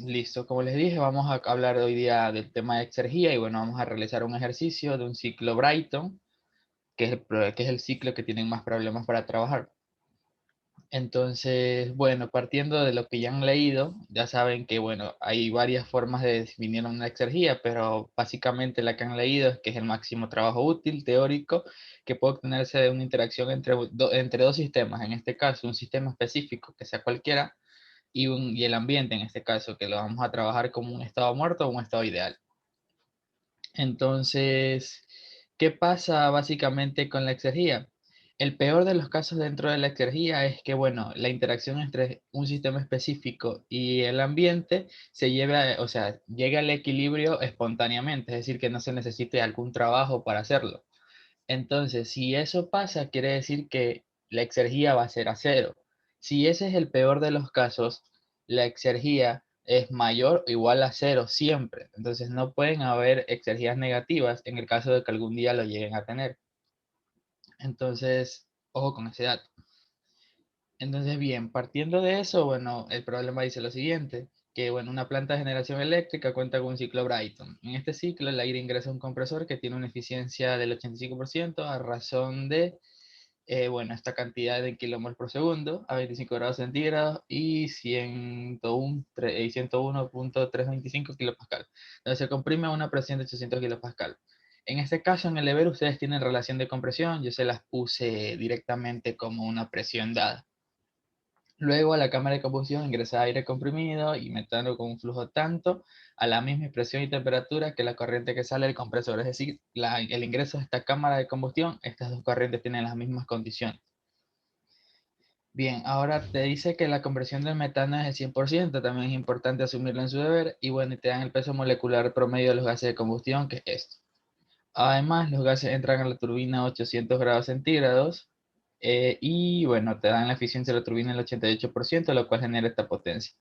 Listo, como les dije, vamos a hablar hoy día del tema de exergía y bueno, vamos a realizar un ejercicio de un ciclo Brighton, que es el ciclo que tienen más problemas para trabajar. Entonces, bueno, partiendo de lo que ya han leído, ya saben que, bueno, hay varias formas de definir una exergía, pero básicamente la que han leído es que es el máximo trabajo útil teórico que puede obtenerse de una interacción entre dos sistemas, en este caso un sistema específico, que sea cualquiera, y el ambiente, en este caso, que lo vamos a trabajar como un estado muerto o un estado ideal. Entonces, ¿qué pasa básicamente con la exergía? El peor de los casos dentro de la exergía es que, bueno, la interacción entre un sistema específico y el ambiente se lleve, o sea, llegue al equilibrio espontáneamente, es decir, que no se necesite algún trabajo para hacerlo. Entonces, si eso pasa, quiere decir que la exergía va a ser a cero. Si ese es el peor de los casos, la exergía es mayor o igual a cero siempre. Entonces, no pueden haber exergías negativas en el caso de que algún día lo lleguen a tener. Entonces, ojo con ese dato. Entonces, bien, partiendo de eso, bueno, el problema dice lo siguiente, que bueno, una planta de generación eléctrica cuenta con un ciclo Brighton. En este ciclo, el aire ingresa a un compresor que tiene una eficiencia del 85% a razón de, bueno, esta cantidad de kilomol por segundo a 25 grados centígrados y 101.325 kilopascal. Entonces se comprime a una presión de 800 kilopascal. En este caso, en el deber, ustedes tienen relación de compresión, yo se las puse directamente como una presión dada. Luego a la cámara de combustión ingresa aire comprimido y metano con un flujo tanto a la misma presión y temperatura que la corriente que sale del compresor. Es decir, el ingreso de esta cámara de combustión, estas dos corrientes tienen las mismas condiciones. Bien, ahora te dice que la compresión del metano es el 100%, también es importante asumirlo en su deber, y bueno, y te dan el peso molecular promedio de los gases de combustión, que es esto. Además, los gases entran a la turbina a 800 grados centígrados, y bueno, te dan la eficiencia de la turbina el 88%, lo cual genera esta potencia.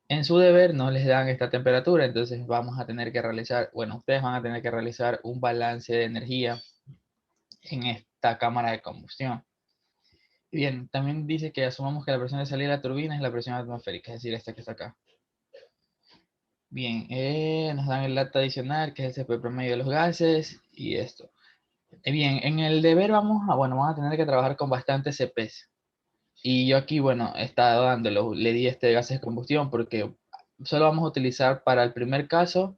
En su deber no les dan esta temperatura, entonces vamos a tener que realizar, bueno, ustedes van a tener que realizar un balance de energía en esta cámara de combustión. Bien, también dice que asumamos que la presión de salida de la turbina es la presión atmosférica, es decir, esta que está acá. Bien, nos dan el dato adicional, que es el CP promedio de los gases, y esto. Bien, en el deber vamos a tener que trabajar con bastantes CPs. Y yo aquí, bueno, he estado dándolo, le di este gases de combustión porque solo vamos a utilizar para el primer caso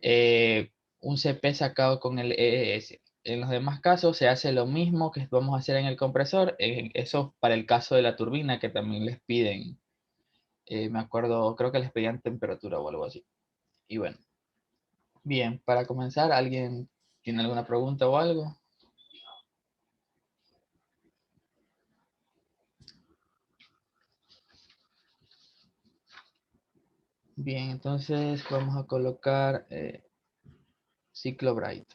eh, un CP sacado con el EES. En los demás casos se hace lo mismo que vamos a hacer en el compresor, eso para el caso de la turbina que también les piden, me acuerdo, creo que les pedían temperatura o algo así. Y bueno, bien, para comenzar, ¿alguien tiene alguna pregunta o algo? Bien, entonces vamos a colocar ciclo Bright.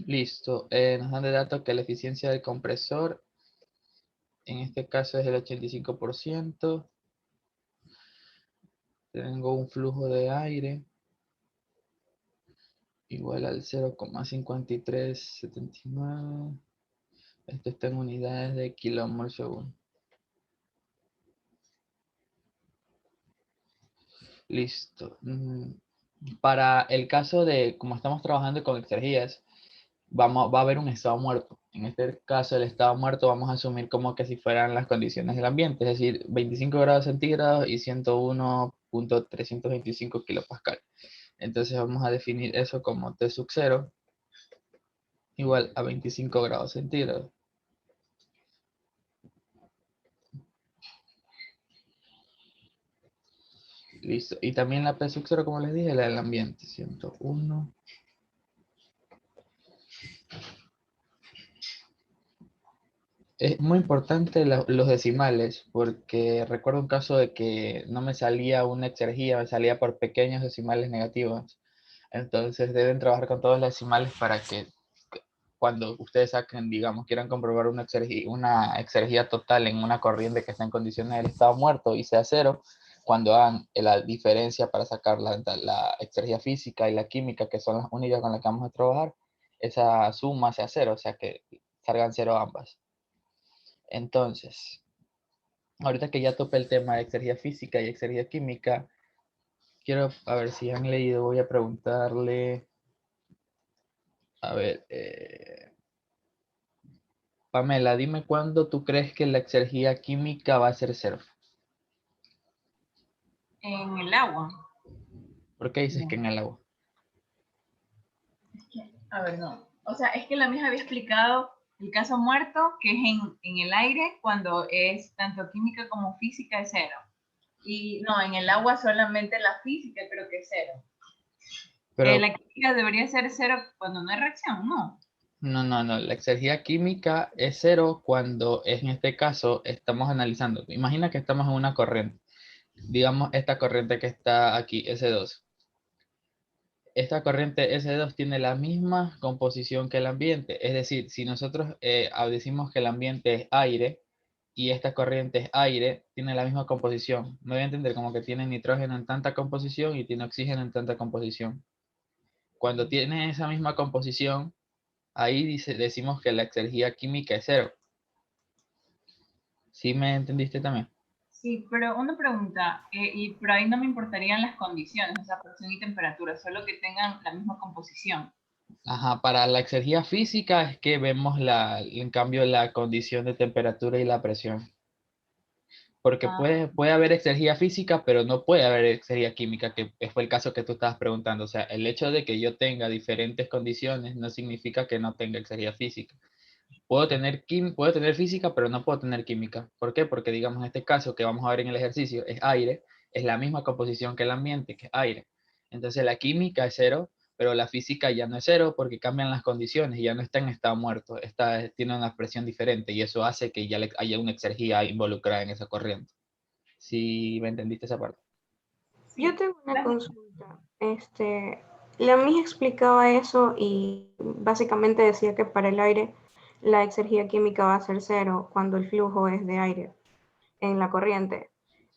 Listo. Nos dan de datos que la eficiencia del compresor en este caso es el 85%. Tengo un flujo de aire igual al 0,5379. Esto está en unidades de kilomol segundo. Listo. Para el caso de, como estamos trabajando con exergías, va a haber un estado muerto. En este caso, el estado muerto vamos a asumir como que si fueran las condiciones del ambiente, es decir, 25 grados centígrados y 101.325 kilopascal. Entonces vamos a definir eso como T sub 0 igual a 25 grados centígrados. Listo. Y también la P sub 0, como les dije, la del ambiente, 101. Es muy importante los decimales, porque recuerdo un caso de que no me salía una exergía, me salía por pequeños decimales negativos. Entonces deben trabajar con todos los decimales para que cuando ustedes saquen, digamos, quieran comprobar una exergía total en una corriente que está en condiciones del estado muerto y sea cero, cuando hagan la diferencia para sacar la exergía física y la química, que son las únicas con las que vamos a trabajar, esa suma sea cero, o sea que salgan cero ambas. Entonces, ahorita que ya topé el tema de exergia física y exergia química, quiero, a ver si han leído, voy a preguntarle, a ver, Pamela, dime cuándo tú crees que la exergia química va a ser cero. En el agua. ¿Por qué dices que No. en el agua? A ver, no. O sea, es que la misma había explicado el caso muerto, que es en el aire, cuando es tanto química como física es cero. Y no, en el agua solamente la física creo que es cero. Pero La química debería ser cero cuando no hay reacción, ¿no? no, no, no. La exergia química es cero cuando en este caso estamos analizando. Imagina que estamos en una corriente. Digamos esta corriente que está aquí, S2. Esta corriente S2 tiene la misma composición que el ambiente. Es decir, si nosotros decimos que el ambiente es aire y esta corriente es aire, tiene la misma composición. Me voy a entender como que tiene nitrógeno en tanta composición y tiene oxígeno en tanta composición. Cuando tiene esa misma composición, ahí decimos que la exergia química es cero. ¿Sí me entendiste también? Sí, pero una pregunta, y por ahí no me importarían las condiciones, o sea, presión y temperatura, solo que tengan la misma composición. Ajá, para la exergia física es que vemos en cambio la condición de temperatura y la presión. Porque Ah, puede haber exergia física, pero no puede haber exergia química, que fue el caso que tú estabas preguntando. O sea, el hecho de que yo tenga diferentes condiciones no significa que no tenga exergia física. Puedo tener física, pero no puedo tener química. ¿Por qué? Porque digamos en este caso que vamos a ver en el ejercicio es aire, es la misma composición que el ambiente, que es aire. Entonces la química es cero, pero la física ya no es cero porque cambian las condiciones, ya no está en estado muerto, tiene una presión diferente y eso hace que ya haya una exergia involucrada en esa corriente. ¿Sí me entendiste esa parte? Yo sí. tengo una consulta. La mía explicaba eso y básicamente decía que para el aire la exergia química va a ser cero cuando el flujo es de aire en la corriente.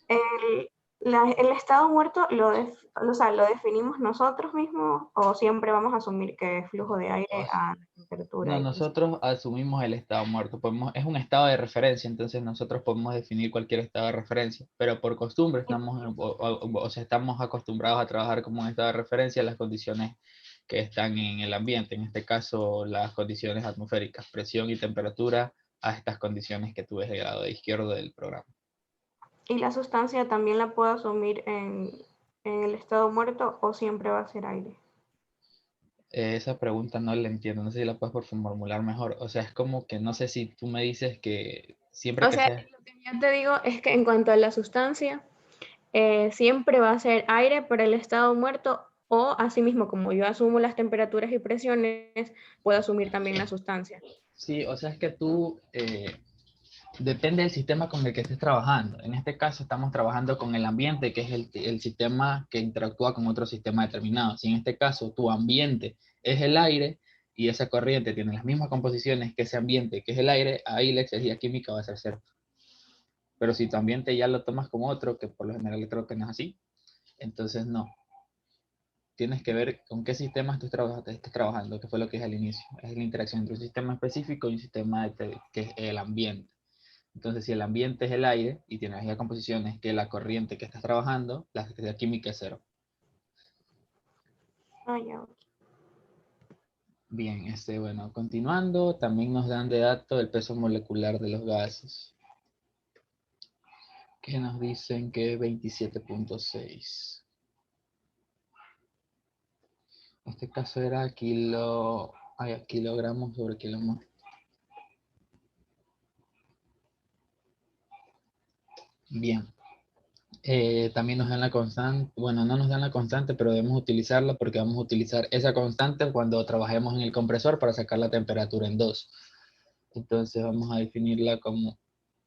El, el estado muerto o sea, lo definimos nosotros mismos o siempre vamos a asumir que es flujo de aire a la temperatura No, y presión. nosotros asumimos el estado muerto. Es un estado de referencia, entonces nosotros podemos definir cualquier estado de referencia, pero por costumbre o sea, estamos acostumbrados a trabajar como un estado de referencia las condiciones que están en el ambiente, en este caso las condiciones atmosféricas, presión y temperatura a estas condiciones que tú ves del lado izquierdo del programa. ¿Y la sustancia también la puedo asumir en el estado muerto o siempre va a ser aire? Esa pregunta no la entiendo, no sé si la puedes por formular mejor. O sea, es como que no sé si tú me dices que siempre O que sea, sea... lo que yo te digo es que en cuanto a la sustancia, siempre va a ser aire por el estado muerto o asimismo, como yo asumo las temperaturas y presiones, puedo asumir también la sustancia. Sí, o sea, es que tú, depende del sistema con el que estés trabajando. En este caso estamos trabajando con el ambiente, que es el sistema que interactúa con otro sistema determinado. Si en este caso tu ambiente es el aire y esa corriente tiene las mismas composiciones que ese ambiente, que es el aire, ahí la exergia química va a ser cero. Pero si tu ambiente ya lo tomas como otro, que por lo general creo que no es así, entonces no. Tienes que ver con qué sistemas tú estés trabajando, que fue lo que es al inicio. Es la interacción entre un sistema específico y un sistema que es el ambiente. Entonces, si el ambiente es el aire y tiene las mismas composiciones que la corriente que estás trabajando, la actividad química es cero. Ah, ya. Bien, bueno, continuando, también nos dan de dato el peso molecular de los gases, que nos dicen que es 27.6. En este caso era kilogramos sobre kilómetro. Bien. También nos dan la constante, bueno, no nos dan la constante, pero debemos utilizarla porque vamos a utilizar esa constante cuando trabajemos en el compresor para sacar la temperatura en 2. Entonces vamos a definirla como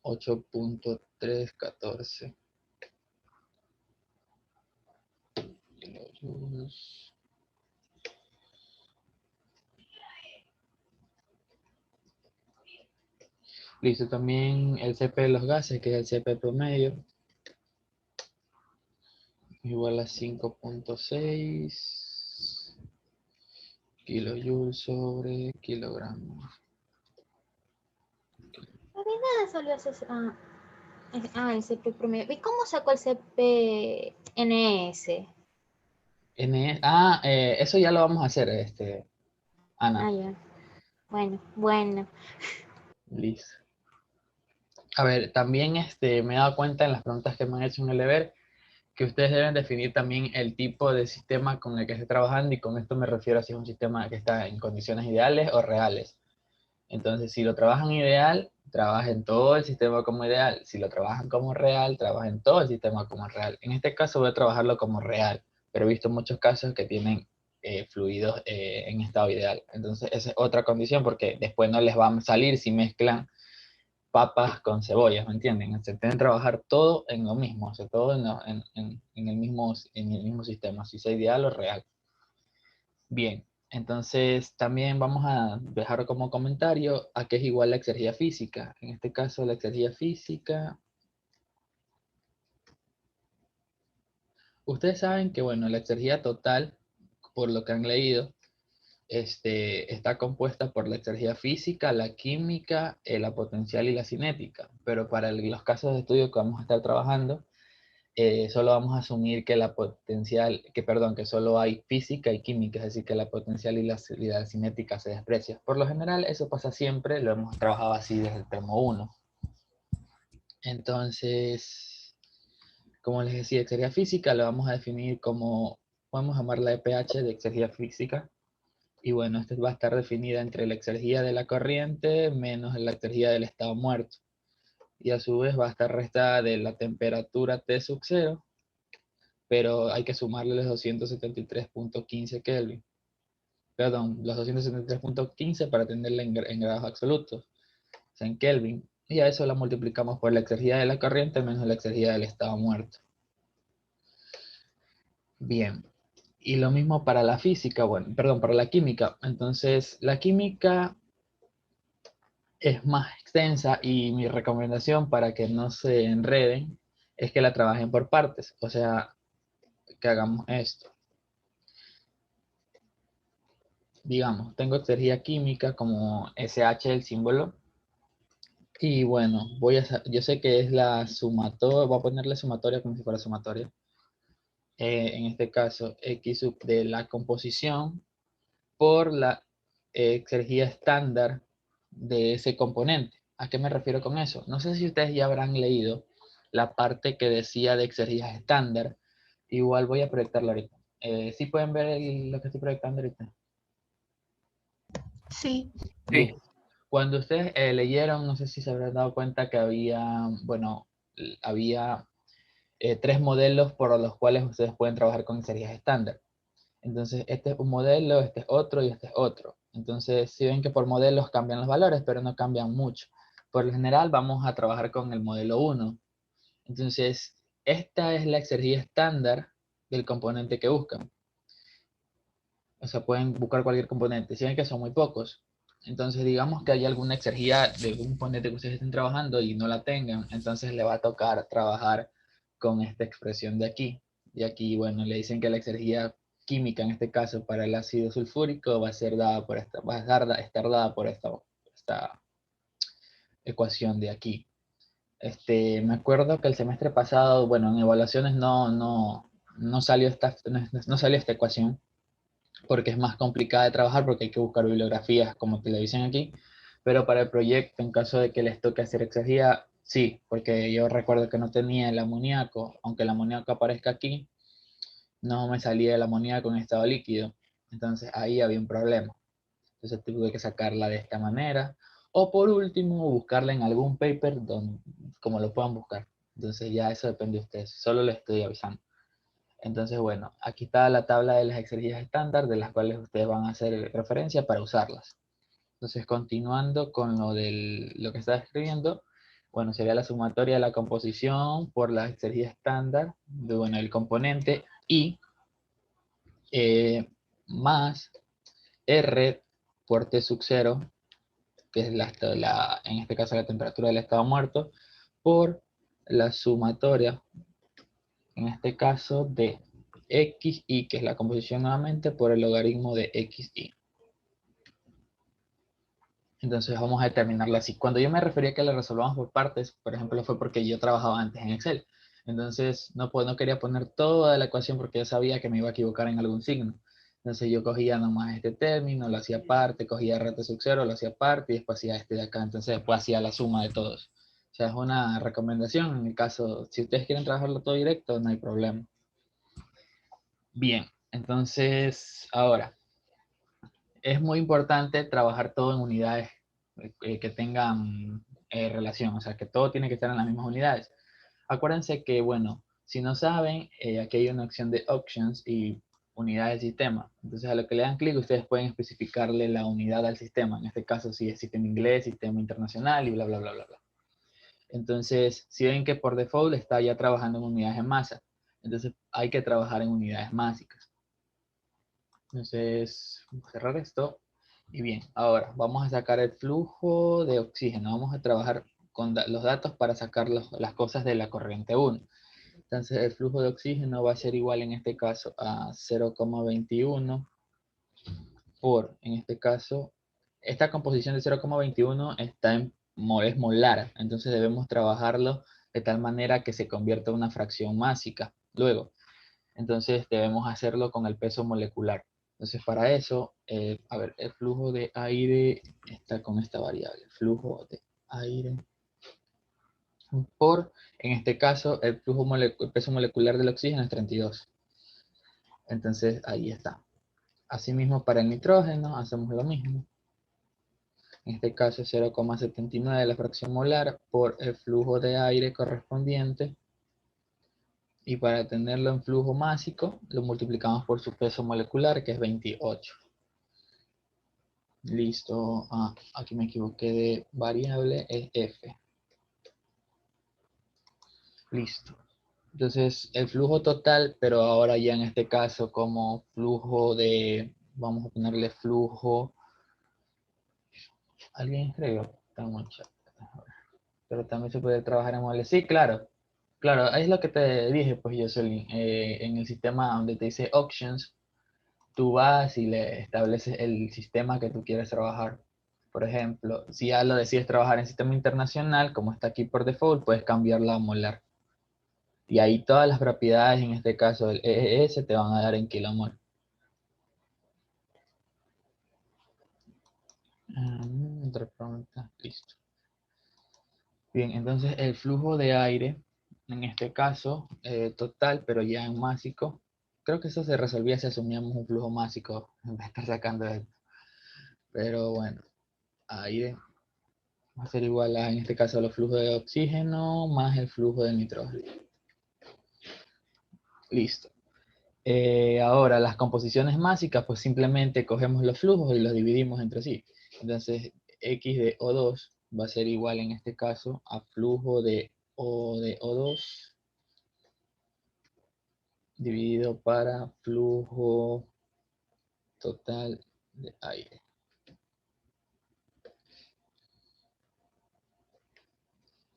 8.314 kilojoules. Listo, también el CP de los gases, que es el CP promedio, igual a 5.6 kilojoules sobre kilogramos. ¿Por qué nada salió así? Ah. El CP promedio. ¿Y cómo sacó el CPNS? Eso ya lo vamos a hacer, Ana. Ya. Bueno. Listo. A ver, también me he dado cuenta en las preguntas que me han hecho en el deber que ustedes deben definir también el tipo de sistema con el que esté trabajando, y con esto me refiero a si es un sistema que está en condiciones ideales o reales. Entonces, si lo trabajan ideal, trabajen todo el sistema como ideal. Si lo trabajan como real, trabajen todo el sistema como real. En este caso voy a trabajarlo como real, pero he visto muchos casos que tienen fluidos en estado ideal. Entonces, esa es otra condición, porque después no les va a salir si mezclan papas con cebollas, ¿me entienden? Se tienen que trabajar todo en lo mismo, o sea, todo en el mismo sistema, si sea ideal o real. Bien, entonces también vamos a dejar como comentario a qué es igual la exergia física. En este caso, la exergia física, ustedes saben que, bueno, la exergia total, por lo que han leído, está compuesta por la exergia física, la química, la potencial y la cinética. Pero para los casos de estudio que vamos a estar trabajando, solo vamos a asumir que que solo hay física y química, es decir, que la potencial y la cinética se desprecian. Por lo general, eso pasa siempre, lo hemos trabajado así desde el termo 1. Entonces, como les decía, exergia física lo vamos a definir como, podemos llamarla EPH de exergia física. Y bueno, esta va a estar definida entre la exergia de la corriente menos la exergia del estado muerto. Y a su vez va a estar restada de la temperatura T sub 0, pero hay que sumarle los 273.15 Kelvin. Perdón, los 273.15 para tenerla en grados absolutos, o sea, en Kelvin. Y a eso la multiplicamos por la exergia de la corriente menos la exergia del estado muerto. Bien. Y lo mismo para la física, bueno, perdón, para la química. Entonces, la química es más extensa y mi recomendación para que no se enreden es que la trabajen por partes. O sea, que hagamos esto. Digamos, tengo exergia química como SH el símbolo. Y bueno, yo sé que es la sumatoria, voy a ponerle sumatoria como si fuera sumatoria. En este caso, X sub de la composición por la exergia estándar de ese componente. ¿A qué me refiero con eso? No sé si ustedes ya habrán leído la parte que decía de exergias estándar. Igual voy a proyectarlo ahorita. ¿Sí pueden ver lo que estoy proyectando ahorita? Sí. Bien. Cuando ustedes leyeron, no sé si se habrán dado cuenta que había 3 modelos por los cuales ustedes pueden trabajar con exergias estándar. Entonces, este es un modelo, este es otro y este es otro. Entonces, si ven que por modelos cambian los valores, pero no cambian mucho. Por lo general, vamos a trabajar con el modelo 1. Entonces, esta es la exergia estándar del componente que buscan. O sea, pueden buscar cualquier componente. Si ven que son muy pocos. Entonces, digamos que hay alguna exergia de un componente que ustedes estén trabajando y no la tengan. Entonces, le va a tocar trabajar con esta expresión de aquí. Y aquí, bueno, le dicen que la exergia química, en este caso, para el ácido sulfúrico, va a ser dada por estar dada por esta ecuación de aquí. Me acuerdo que el semestre pasado, bueno, en evaluaciones no salió no salió esta ecuación, porque es más complicada de trabajar, porque hay que buscar bibliografías como te lo dicen aquí, pero para el proyecto, en caso de que les toque hacer exergia, sí, porque yo recuerdo que no tenía el amoníaco, aunque el amoníaco aparezca aquí, no me salía el amoníaco en estado líquido, entonces ahí había un problema. Entonces tuve que sacarla de esta manera, o por último, buscarla en algún paper como lo puedan buscar. Entonces ya eso depende de ustedes, solo les estoy avisando. Entonces, bueno, aquí está la tabla de las exergias estándar de las cuales ustedes van a hacer referencia para usarlas. Entonces, continuando con lo que estaba escribiendo, bueno, sería la sumatoria de la composición por la exergia estándar de, bueno, el componente I más R por T sub 0, que es en este caso la temperatura del estado muerto, por la sumatoria, en este caso, de xy, que es la composición nuevamente, por el logaritmo de xy. Entonces vamos a determinarlo así. Cuando yo me refería a que lo resolvamos por partes, por ejemplo, fue porque yo trabajaba antes en Excel. Entonces no quería poner toda la ecuación porque yo sabía que me iba a equivocar en algún signo. Entonces yo cogía nomás este término, lo hacía aparte, cogía RT sub 0, lo hacía aparte y después hacía este de acá. Entonces después hacía la suma de todos. O sea, es una recomendación en el caso, si ustedes quieren trabajarlo todo directo, no hay problema. Bien, entonces ahora, es muy importante trabajar todo en unidades que tengan relación, o sea, que todo tiene que estar en las mismas unidades. Acuérdense que, bueno, si no saben, aquí hay una opción de options y unidad del sistema. Entonces, a lo que le dan clic, ustedes pueden especificarle la unidad al sistema. En este caso, si es sistema inglés, sistema internacional y bla, bla, bla, bla, bla. Entonces, si ven que por default está ya trabajando en unidades de masa, entonces hay que trabajar en unidades básicas. Entonces, vamos a cerrar esto. Y bien, ahora vamos a sacar el flujo de oxígeno. Vamos a trabajar con los datos para sacar las cosas de la corriente 1. Entonces, el flujo de oxígeno va a ser igual en este caso a 0,21 por, en este caso, esta composición de 0,21 está es molar. Entonces, debemos trabajarlo de tal manera que se convierta en una fracción másica. Luego, entonces debemos hacerlo con el peso molecular. Entonces para eso, a ver, el flujo de aire está con esta variable, flujo de aire por, en este caso, el peso molecular del oxígeno es 32. Entonces ahí está. Asimismo para el nitrógeno hacemos lo mismo. En este caso es 0,79 la fracción molar por el flujo de aire correspondiente. Y para tenerlo en flujo másico, lo multiplicamos por su peso molecular, que es 28. Listo. Aquí me equivoqué de variable, es F. Listo. Entonces, el flujo total, pero ahora ya en este caso como flujo de, vamos a ponerle flujo. ¿Alguien escribió? Está muy chat. Pero también se puede trabajar en modelos. Sí, claro. Claro, es lo que te dije, pues yo soy en el sistema donde te dice options, tú vas y le estableces el sistema que tú quieres trabajar. Por ejemplo, si ya lo decides trabajar en sistema internacional, como está aquí por default, puedes cambiarla a molar. Y ahí todas las propiedades, en este caso el EES, te van a dar en kilomol. Otra pregunta, listo. Bien, entonces el flujo de aire, en este caso, total, pero ya en másico, creo que eso se resolvía si asumíamos un flujo másico en vez de estar sacando esto. Pero bueno, aire va a ser igual a, en este caso, los flujos de oxígeno más el flujo de nitrógeno. Listo. Ahora, las composiciones másicas, pues simplemente cogemos los flujos y los dividimos entre sí. Entonces, X de O2 va a ser igual en este caso a flujo de O2 dividido para flujo total de aire.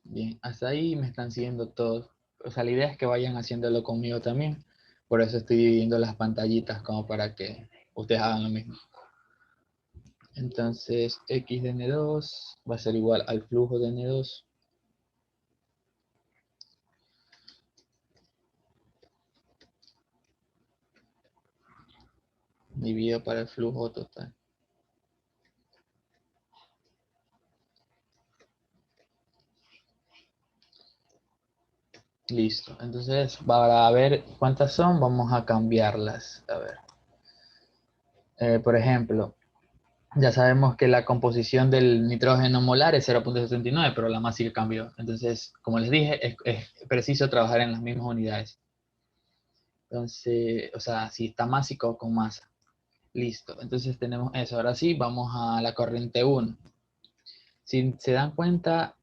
Bien, hasta ahí me están siguiendo todos. O sea, la idea es que vayan haciéndolo conmigo también. Por eso estoy dividiendo las pantallitas como para que ustedes hagan lo mismo. Entonces, X de N2 va a ser igual al flujo de N2 dividido para el flujo total. Listo. Entonces, para ver cuántas son, vamos a cambiarlas. A ver. Por ejemplo, ya sabemos que la composición del nitrógeno molar es 0,79, pero la masa sí cambió. Entonces, como les dije, es preciso trabajar en las mismas unidades. Entonces, o sea, si está másico con masa. Listo. Entonces tenemos eso. Ahora sí, vamos a la corriente 1. Si se dan cuenta,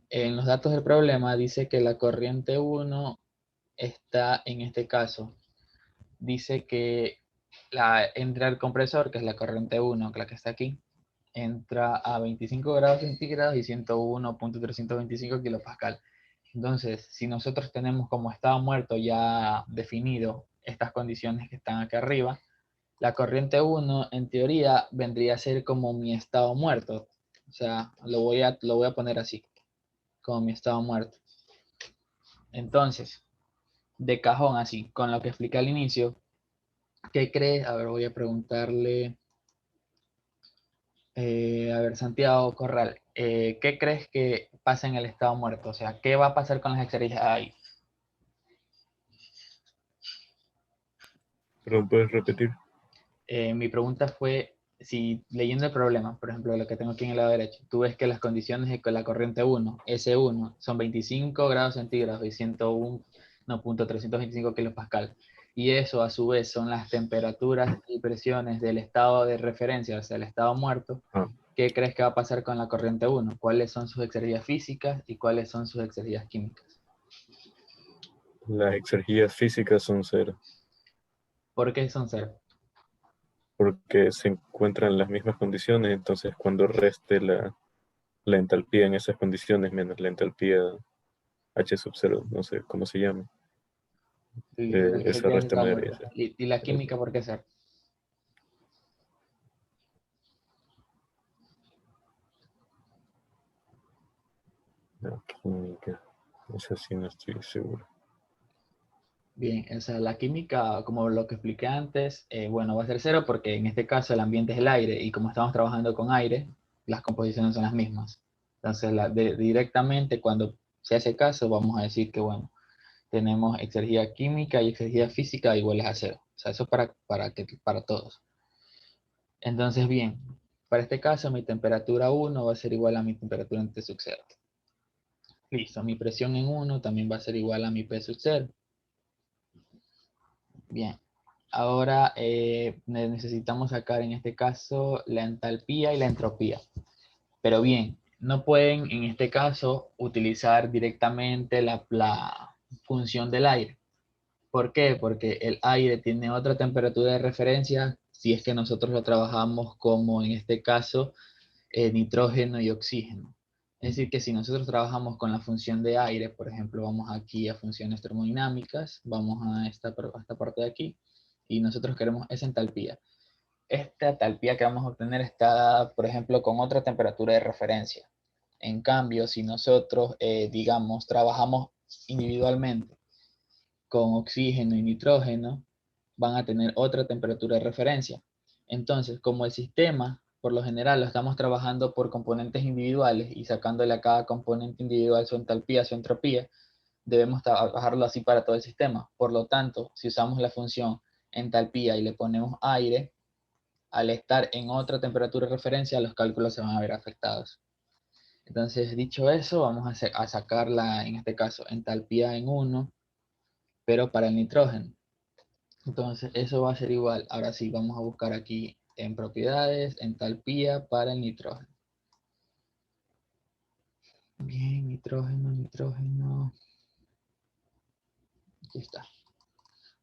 en los datos del problema dice que la corriente 1 está en este caso. Dice que entra el compresor, que es la corriente 1, que la que está aquí, entra a 25 grados centígrados y 101.325 kilopascal. Entonces, si nosotros tenemos como estado muerto ya definido estas condiciones que están aquí arriba, La corriente 1, en teoría, vendría a ser como mi estado muerto. O sea, lo voy a poner así, como mi estado muerto. Entonces, de cajón así, con lo que expliqué al inicio, ¿qué crees? A ver, voy a preguntarle, a ver, Santiago Corral, ¿qué crees que pasa en el estado muerto? O sea, ¿qué va a pasar con las exergias ahí? Pero puedes repetir. Mi pregunta fue, si leyendo el problema, por ejemplo, lo que tengo aquí en el lado derecho, tú ves que las condiciones de la corriente 1, S1, son 25 grados centígrados y 101, no, punto 325 kilopascal. Y eso a su vez son las temperaturas y presiones del estado de referencia, o sea, el estado muerto. Ah, ¿Qué crees que va a pasar con la corriente 1? ¿Cuáles son sus exergias físicas y cuáles son sus exergias químicas? las exergías físicas son cero, ¿Por qué son cero? porque se encuentran en las mismas condiciones, entonces cuando reste la entalpía en esas condiciones menos la entalpía H sub cero, no sé cómo se llama, Listo, entonces esa tienes resta estado me daría muerto. cero. ¿Y la química por qué cero? La química, esa sí no estoy seguro. Bien, o sea, la química, como lo que expliqué antes, bueno, va a ser cero porque en este caso el ambiente es el aire y como estamos trabajando con aire, las composiciones son las mismas. Entonces, directamente cuando se hace caso, vamos a decir que, bueno, tenemos exergía química y exergía física iguales a cero. O sea, eso para todos. Entonces, bien, para este caso mi temperatura 1 va a ser igual a mi temperatura en T sub 0. Listo, mi presión en 1 también va a ser igual a mi P sub 0. Bien, ahora necesitamos sacar en este caso la entalpía y la entropía. Pero bien, no pueden en este caso utilizar directamente la función del aire. ¿Por qué? Porque el aire tiene otra temperatura de referencia si es que nosotros lo trabajamos como en este caso nitrógeno y oxígeno. Es decir, que si nosotros trabajamos con la función de aire, por ejemplo, vamos aquí a funciones termodinámicas, vamos a esta parte de aquí, y nosotros queremos esa entalpía. Esta entalpía que vamos a obtener está dada, por ejemplo, con otra temperatura de referencia. En cambio, si nosotros, digamos, trabajamos individualmente con oxígeno y nitrógeno, van a tener otra temperatura de referencia. Entonces, como el sistema, por lo general, lo estamos trabajando por componentes individuales y sacándole a cada componente individual su entalpía, su entropía, debemos trabajarlo así para todo el sistema. Por lo tanto, si usamos la función entalpía y le ponemos aire, al estar en otra temperatura de referencia, los cálculos se van a ver afectados. Entonces, dicho eso, vamos a sacarla, en este caso, entalpía en 1, pero para el nitrógeno. Entonces, eso va a ser igual. Ahora sí, vamos a buscar aquí en propiedades, entalpía para el nitrógeno. Bien, nitrógeno, nitrógeno. Aquí está.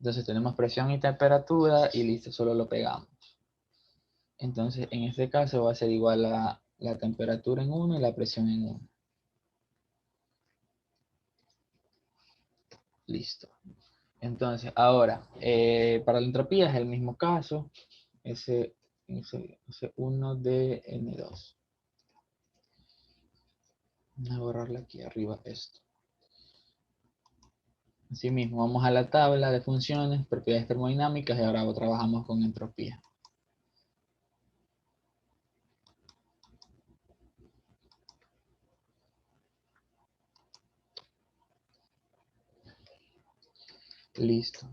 Entonces tenemos presión y temperatura y listo, solo lo pegamos. Entonces, en este caso va a ser igual a la temperatura en 1 y la presión en 1. Listo. Entonces, ahora, para la entropía es el mismo caso. S1 de N2. Voy a borrarle aquí arriba esto. Asimismo, vamos a la tabla de funciones, propiedades termodinámicas y ahora trabajamos con entropía. Listo.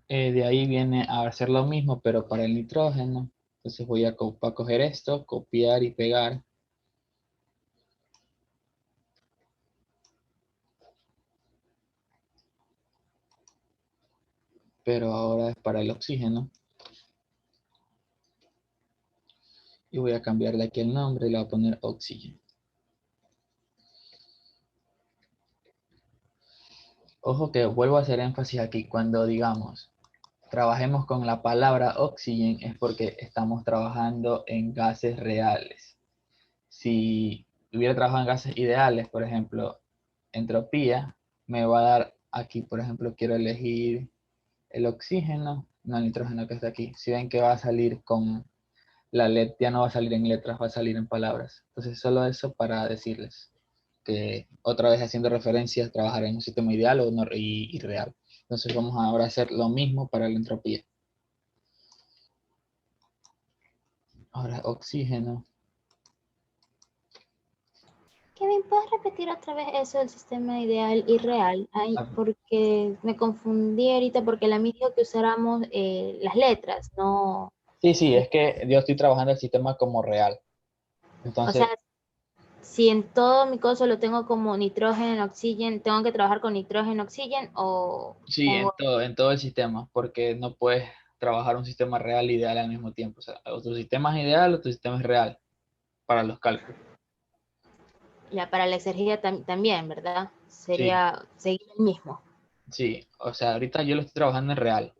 De ahí viene a hacer lo mismo, pero para el nitrógeno. Entonces voy a coger esto, copiar y pegar. Pero ahora es para el oxígeno. Y voy a cambiarle aquí el nombre y le voy a poner oxígeno. Ojo que vuelvo a hacer énfasis aquí. Cuando digamos, trabajemos con la palabra oxígeno es porque estamos trabajando en gases reales. Si hubiera trabajado en gases ideales, por ejemplo, entropía, me va a dar aquí, por ejemplo, quiero elegir el oxígeno no el nitrógeno que está aquí. Si ven que va a salir con la LED, ya no va a salir en letras, va a salir en palabras. Entonces, solo eso para decirles que otra vez haciendo referencias, trabajar en un sistema ideal o y real. Entonces, vamos ahora a hacer lo mismo para la entropía. Ahora, oxígeno. Kevin, ¿puedes repetir otra vez eso del sistema ideal y real? Ay, Ah, porque me confundí ahorita porque la mí dijo que usáramos las letras, no. sí, es que yo estoy trabajando el sistema como real. O sea, Entonces, si en todo mi coso lo tengo como nitrógeno, oxígeno, tengo que trabajar con nitrógeno, oxígeno o sí, pongo. en todo el sistema, porque no puedes trabajar un sistema real e ideal al mismo tiempo. O sea, o tu sistema es ideal o tu sistema es real para los cálculos. Ya, para la exergia también, ¿verdad? Sí, Sería seguir el mismo. sí. O sea, ahorita yo lo estoy trabajando en real,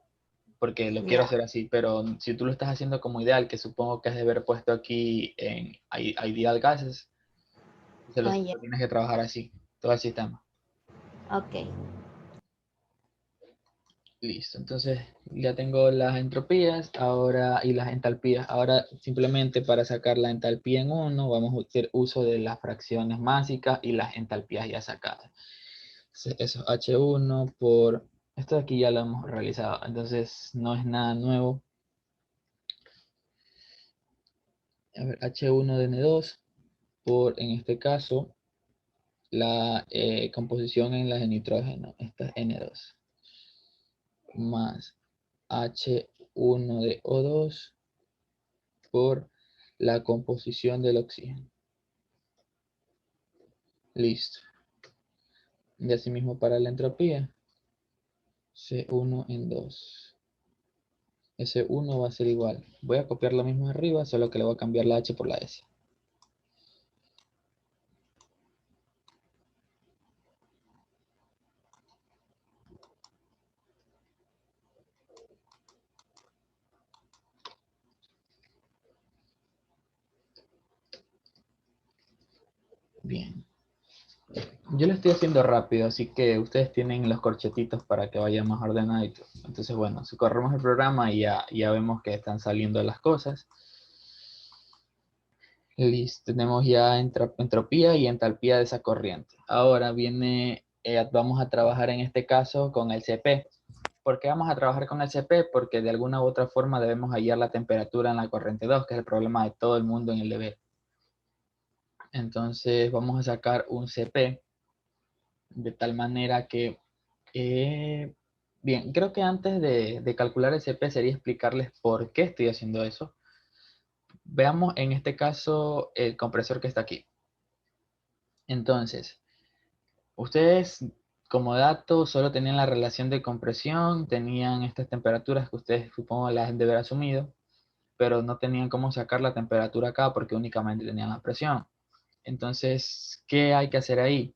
porque lo quiero Ya. hacer así, pero si tú lo estás haciendo como ideal, que supongo que has de haber puesto aquí en ideal gases, Ah, ya. lo tienes que trabajar así, todo el sistema. Ok. Listo, entonces ya tengo las entropías ahora y las entalpías. Ahora simplemente para sacar la entalpía en uno vamos a hacer uso de las fracciones básicas y las entalpías ya sacadas. Entonces, eso es H1 por... Esto de aquí ya lo hemos realizado, entonces no es nada nuevo. A ver, H1 de N2 por, en este caso, la composición en las de nitrógeno. Esta es N2 más H1 de O2 por la composición del oxígeno. Listo. Y así mismo para la entropía. C1 en 2. Ese 1 va a ser igual. Voy a copiar lo mismo arriba, solo que le voy a cambiar la H por la S. Bien. Yo lo estoy haciendo rápido, así que ustedes tienen los corchetitos para que vaya más ordenadito. Entonces, bueno, si corremos el programa y ya vemos que están saliendo las cosas. Listo, tenemos ya entropía y entalpía de esa corriente. Ahora viene, vamos a trabajar en este caso con el CP. ¿Por qué vamos a trabajar con el CP? Porque de alguna u otra forma debemos hallar la temperatura en la corriente 2, que es el problema de todo el mundo en el deber. Entonces vamos a sacar un CP de tal manera que, bien, creo que antes de calcular el CP sería explicarles por qué estoy haciendo eso. Veamos en este caso el compresor que está aquí. Entonces, ustedes como dato solo tenían la relación de compresión, tenían estas temperaturas que ustedes supongo las han de haber asumido, pero no tenían cómo sacar la temperatura acá porque únicamente tenían la presión. Entonces, ¿qué hay que hacer ahí?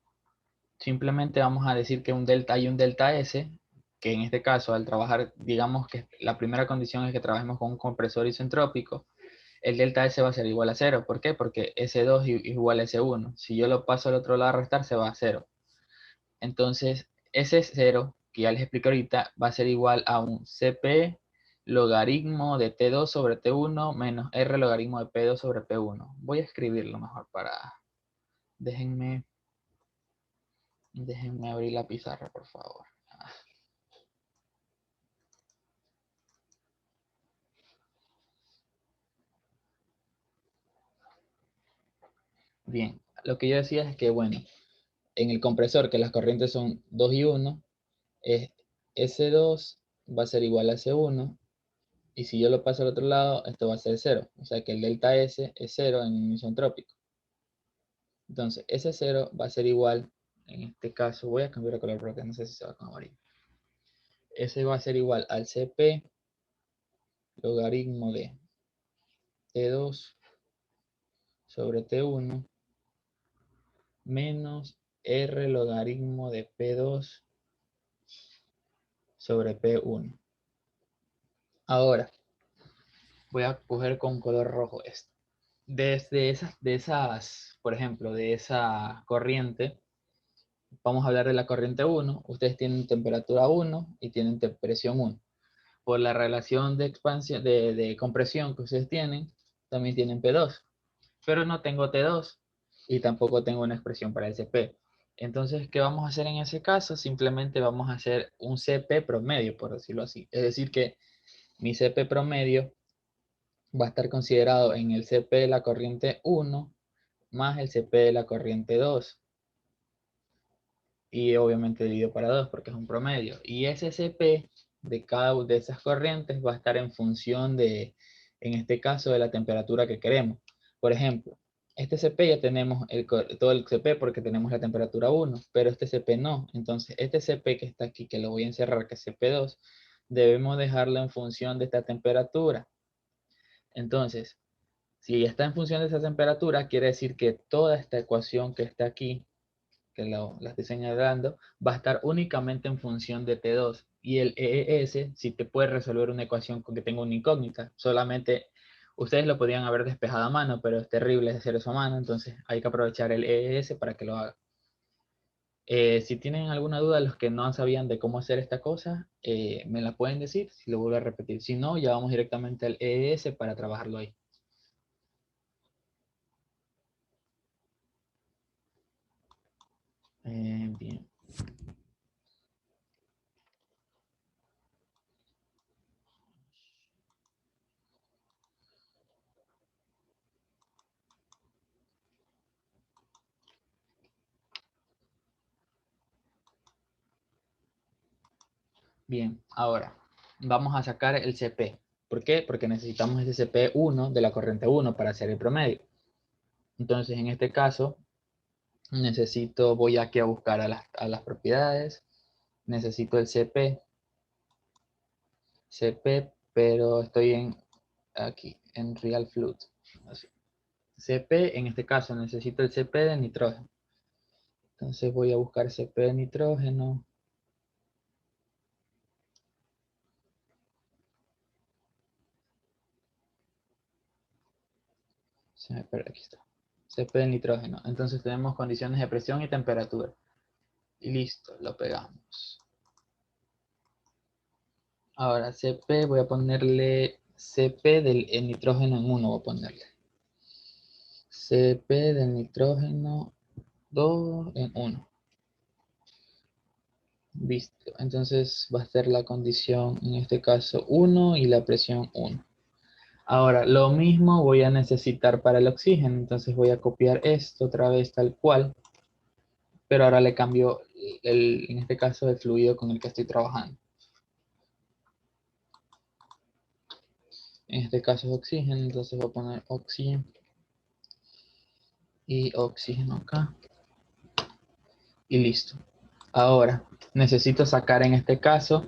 Simplemente vamos a decir que un delta y un delta S, que en este caso al trabajar, digamos que la primera condición es que trabajemos con un compresor isentrópico, el delta S va a ser igual a cero. ¿Por qué? Porque S2 es igual a S1. Si yo lo paso al otro lado a restar, se va a cero. Entonces, ese cero, que ya les expliqué ahorita, va a ser igual a un CP logaritmo de T2 sobre T1 menos R logaritmo de P2 sobre P1. Voy a escribirlo mejor para... Déjenme, déjenme abrir la pizarra, por favor. Bien, lo que yo decía es que, bueno, en el compresor, que las corrientes son 2 y 1, es S2 va a ser igual a S1, y si yo lo paso al otro lado, esto va a ser 0. O sea que el delta S es 0 en un isentrópico. Entonces, ese 0 va a ser igual, en este caso, voy a cambiar de color porque no sé si se va con amarillo. Ese va a ser igual al CP logaritmo de T2 sobre T1 menos R logaritmo de P2 sobre P1. Ahora, voy a coger con color rojo esto. Desde por ejemplo, de esa corriente, vamos a hablar de la corriente 1. Ustedes tienen temperatura 1 y tienen presión 1. por la relación de expansión, de compresión que ustedes tienen, también tienen P2. Pero no tengo T2 y tampoco tengo una expresión para el CP. Entonces, ¿qué vamos a hacer en ese caso? Simplemente vamos a hacer un CP promedio, por decirlo así. Es decir, que mi CP promedio va a estar considerado en el CP de la corriente 1 más el CP de la corriente 2. Y obviamente dividido para 2 porque es un promedio. Y ese CP de cada una de esas corrientes va a estar en función de, en este caso, de la temperatura que queremos. Por ejemplo, este CP ya tenemos todo el CP porque tenemos la temperatura 1, pero este CP no. Entonces, este CP que está aquí, que lo voy a encerrar, que es CP2, debemos dejarlo en función de esta temperatura. Entonces, si está en función de esa temperatura, quiere decir que toda esta ecuación que está aquí, que la estoy señalando, va a estar únicamente en función de T2. Y el EES, si te puede resolver una ecuación con que tenga una incógnita, solamente ustedes lo podrían haber despejado a mano, pero es terrible hacer eso a mano, entonces hay que aprovechar el EES para que lo haga. Si tienen alguna duda, los que no sabían de cómo hacer esta cosa, me la pueden decir, si lo vuelvo a repetir. Si no, ya vamos directamente al EES para trabajarlo ahí. Bien. Bien, ahora vamos a sacar el CP. ¿Por qué? Porque necesitamos ese CP1 de la corriente 1 para hacer el promedio. Entonces, en este caso, voy aquí a buscar a las propiedades. Necesito el CP, pero estoy aquí, en Real Fluid. Así. CP, en este caso, necesito el CP de nitrógeno. Entonces voy a buscar CP de nitrógeno. Pero aquí está. CP de nitrógeno. Entonces tenemos condiciones de presión y temperatura. Y listo, lo pegamos. Ahora CP, voy a ponerle CP del nitrógeno en 1, voy a ponerle. CP del nitrógeno 2 en 1. Listo. Entonces va a ser la condición, en este caso 1 y la presión 1. Ahora, lo mismo voy a necesitar para el oxígeno. Entonces voy a copiar esto otra vez tal cual. Pero ahora le cambio, en este caso, el fluido con el que estoy trabajando. En este caso es oxígeno, entonces voy a poner oxígeno. Y oxígeno acá. Y listo. Ahora, necesito sacar en este caso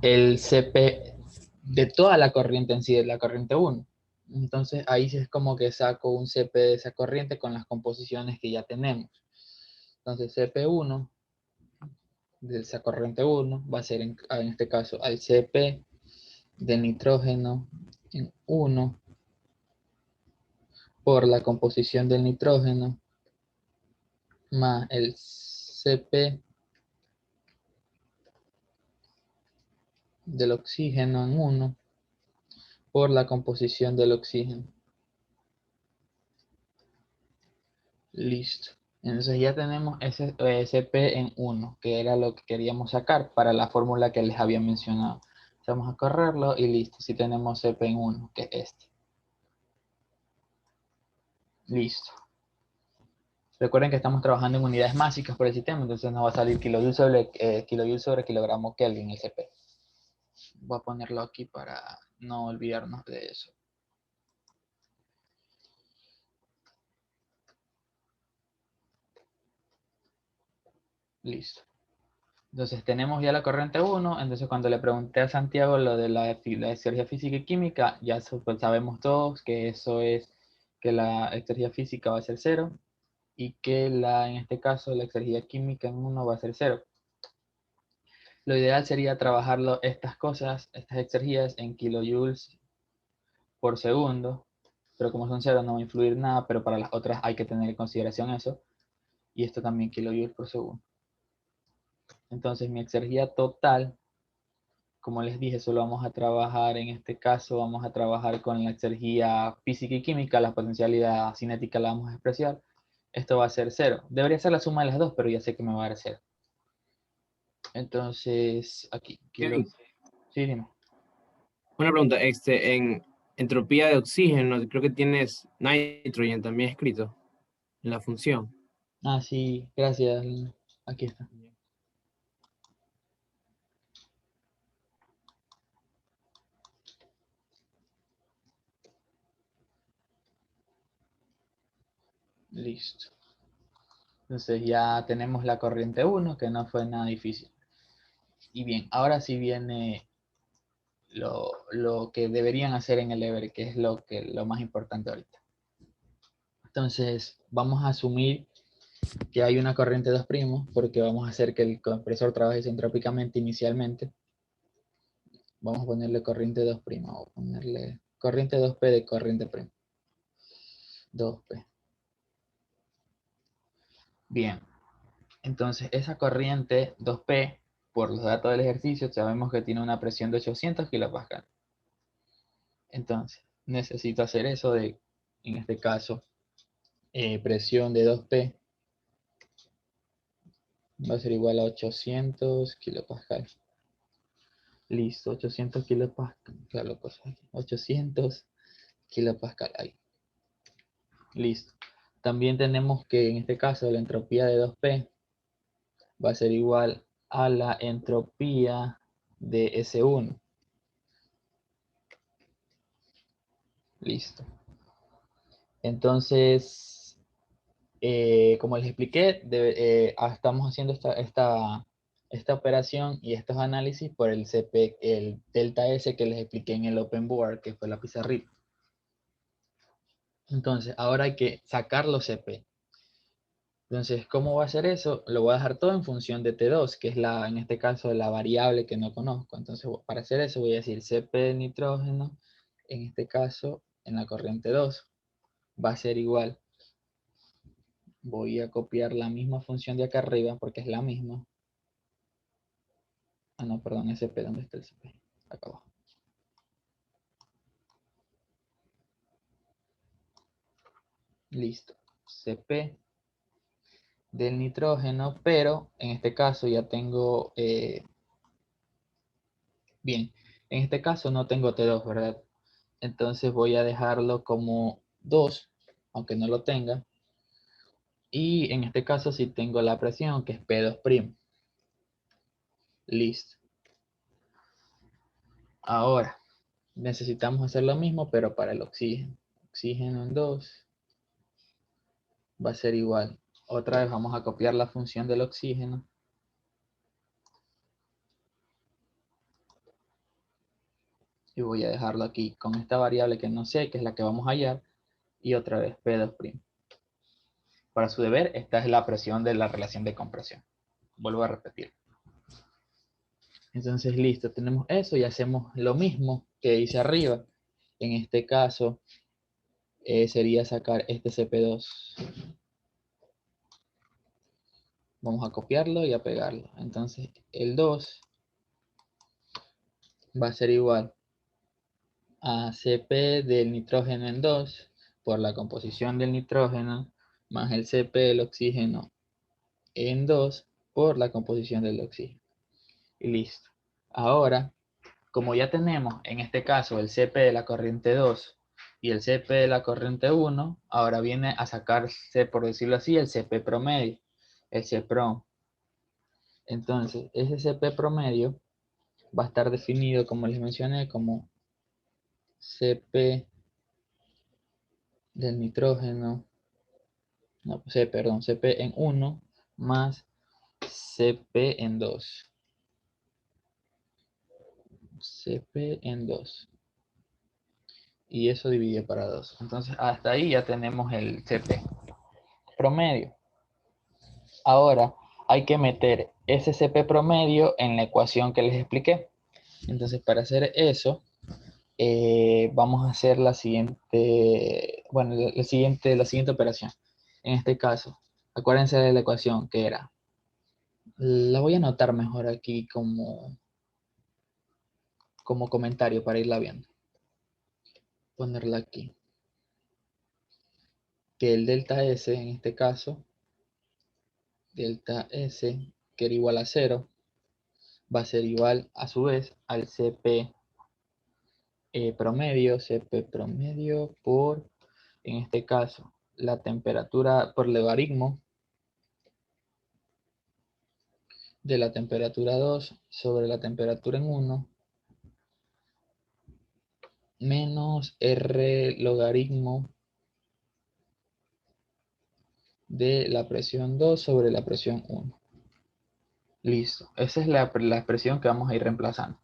el CP de toda la corriente en sí, de la corriente 1. Entonces ahí sí es como que saco un CP de esa corriente con las composiciones que ya tenemos. Entonces CP1 de esa corriente 1 va a ser en este caso al CP de nitrógeno en 1 por la composición del nitrógeno más el CP del oxígeno en 1 por la composición del oxígeno. Listo. Entonces ya tenemos ese CP en 1, que era lo que queríamos sacar para la fórmula que les había mencionado. Vamos a correrlo y listo. Si tenemos CP en 1, que es este. Listo. Recuerden que estamos trabajando en unidades básicas por el sistema, entonces nos va a salir kilojoule sobre kilogramo Kelvin el CP. Voy a ponerlo aquí para no olvidarnos de eso. Listo. Entonces tenemos ya la corriente 1, entonces cuando le pregunté a Santiago lo de la exergia física y química, ya pues sabemos todos que eso es que la exergia física va a ser 0 y que en este caso la exergia química en 1 va a ser 0. Lo ideal sería trabajarlo estas cosas, estas exergias en kilojoules por segundo, pero como son 0 no va a influir nada, pero para las otras hay que tener en consideración eso. Y esto también kilojoules por segundo. Entonces mi exergia total como les dije, solo vamos a trabajar, en este caso, vamos a trabajar con la exergía física y química, la potencialidad cinética la vamos a expresar. Esto va a ser 0. Debería ser la suma de las dos, pero ya sé que me va a dar 0. Entonces, aquí Kevin, sí, dime. una pregunta, en entropía de oxígeno, creo que tienes nitrogen también escrito en la función. Ah, sí, gracias. Aquí está. Listo. Entonces ya tenemos la corriente 1, que no fue nada difícil. Y bien, ahora sí viene lo que deberían hacer en el EVER, que es lo más importante ahorita. Entonces, vamos a asumir que hay una corriente 2', porque vamos a hacer que el compresor trabaje isentrópicamente inicialmente. Vamos a ponerle corriente 2', vamos a ponerle corriente 2P de corriente prima. 2P. Bien, entonces esa corriente 2P, por los datos del ejercicio, sabemos que tiene una presión de 800 kilopascal. Entonces, necesito hacer eso de, en este caso, presión de 2P va a ser igual a 800 kilopascal. Listo, 800 kilopascal. Claro, pues aquí. 800 kilopascal ahí. Listo. También tenemos que en este caso la entropía de 2P va a ser igual a la entropía de S1. Listo. Entonces, como les expliqué, estamos haciendo esta operación y estos análisis por el CP, el delta S que les expliqué en el Open Board, que fue la pizarrita. Entonces, ahora hay que sacar los CP. Entonces, ¿cómo voy a hacer eso? Lo voy a dejar todo en función de T2, que es en este caso, la variable que no conozco. Entonces, para hacer eso voy a decir CP de nitrógeno, en este caso, en la corriente 2, va a ser igual. Voy a copiar la misma función de acá arriba, porque es la misma. Ah, no, perdón, SP, ¿dónde está el CP? Acá abajo. Listo. CP del nitrógeno, pero en este caso ya tengo... bien, en este caso no tengo T2, ¿verdad? Entonces voy a dejarlo como 2, aunque no lo tenga. Y en este caso sí tengo la presión, que es P2'. Listo. Ahora, necesitamos hacer lo mismo, pero para el oxígeno. Oxígeno en 2 va a ser igual. Otra vez vamos a copiar la función del oxígeno. Y voy a dejarlo aquí con esta variable que no sé, que es la que vamos a hallar. Y otra vez P2'. Para su deber, esta es la presión de la relación de compresión. Vuelvo a repetir. Entonces, listo, tenemos eso y hacemos lo mismo que hice arriba. En este caso, sería sacar este CP2. Vamos a copiarlo y a pegarlo. Entonces, el 2 va a ser igual a CP del nitrógeno en 2 por la composición del nitrógeno más el CP del oxígeno en 2 por la composición del oxígeno. Y listo. Ahora, como ya tenemos en este caso el CP de la corriente 2 y el CP de la corriente 1, ahora viene a sacarse, por decirlo así, el CP promedio, el CPROM. Entonces, ese CP promedio va a estar definido, como les mencioné, como CP del nitrógeno, no, perdón, CP en 1 más CP en 2. CP en 2. Y eso dividido para 2. Entonces, hasta ahí ya tenemos el CP promedio. Ahora, hay que meter ese CP promedio en la ecuación que les expliqué. Entonces, para hacer eso, vamos a hacer la siguiente, bueno, la siguiente operación. En este caso, acuérdense de la ecuación que era, la voy a anotar mejor aquí como como comentario para irla viendo. Ponerla aquí. Que el delta S, en este caso, delta S, que era igual a 0, va a ser igual a su vez al CP promedio por, en este caso, la temperatura por logaritmo de la temperatura 2 sobre la temperatura en 1 menos R logaritmo de la presión 2 sobre la presión 1. Listo. Esa es la expresión que vamos a ir reemplazando.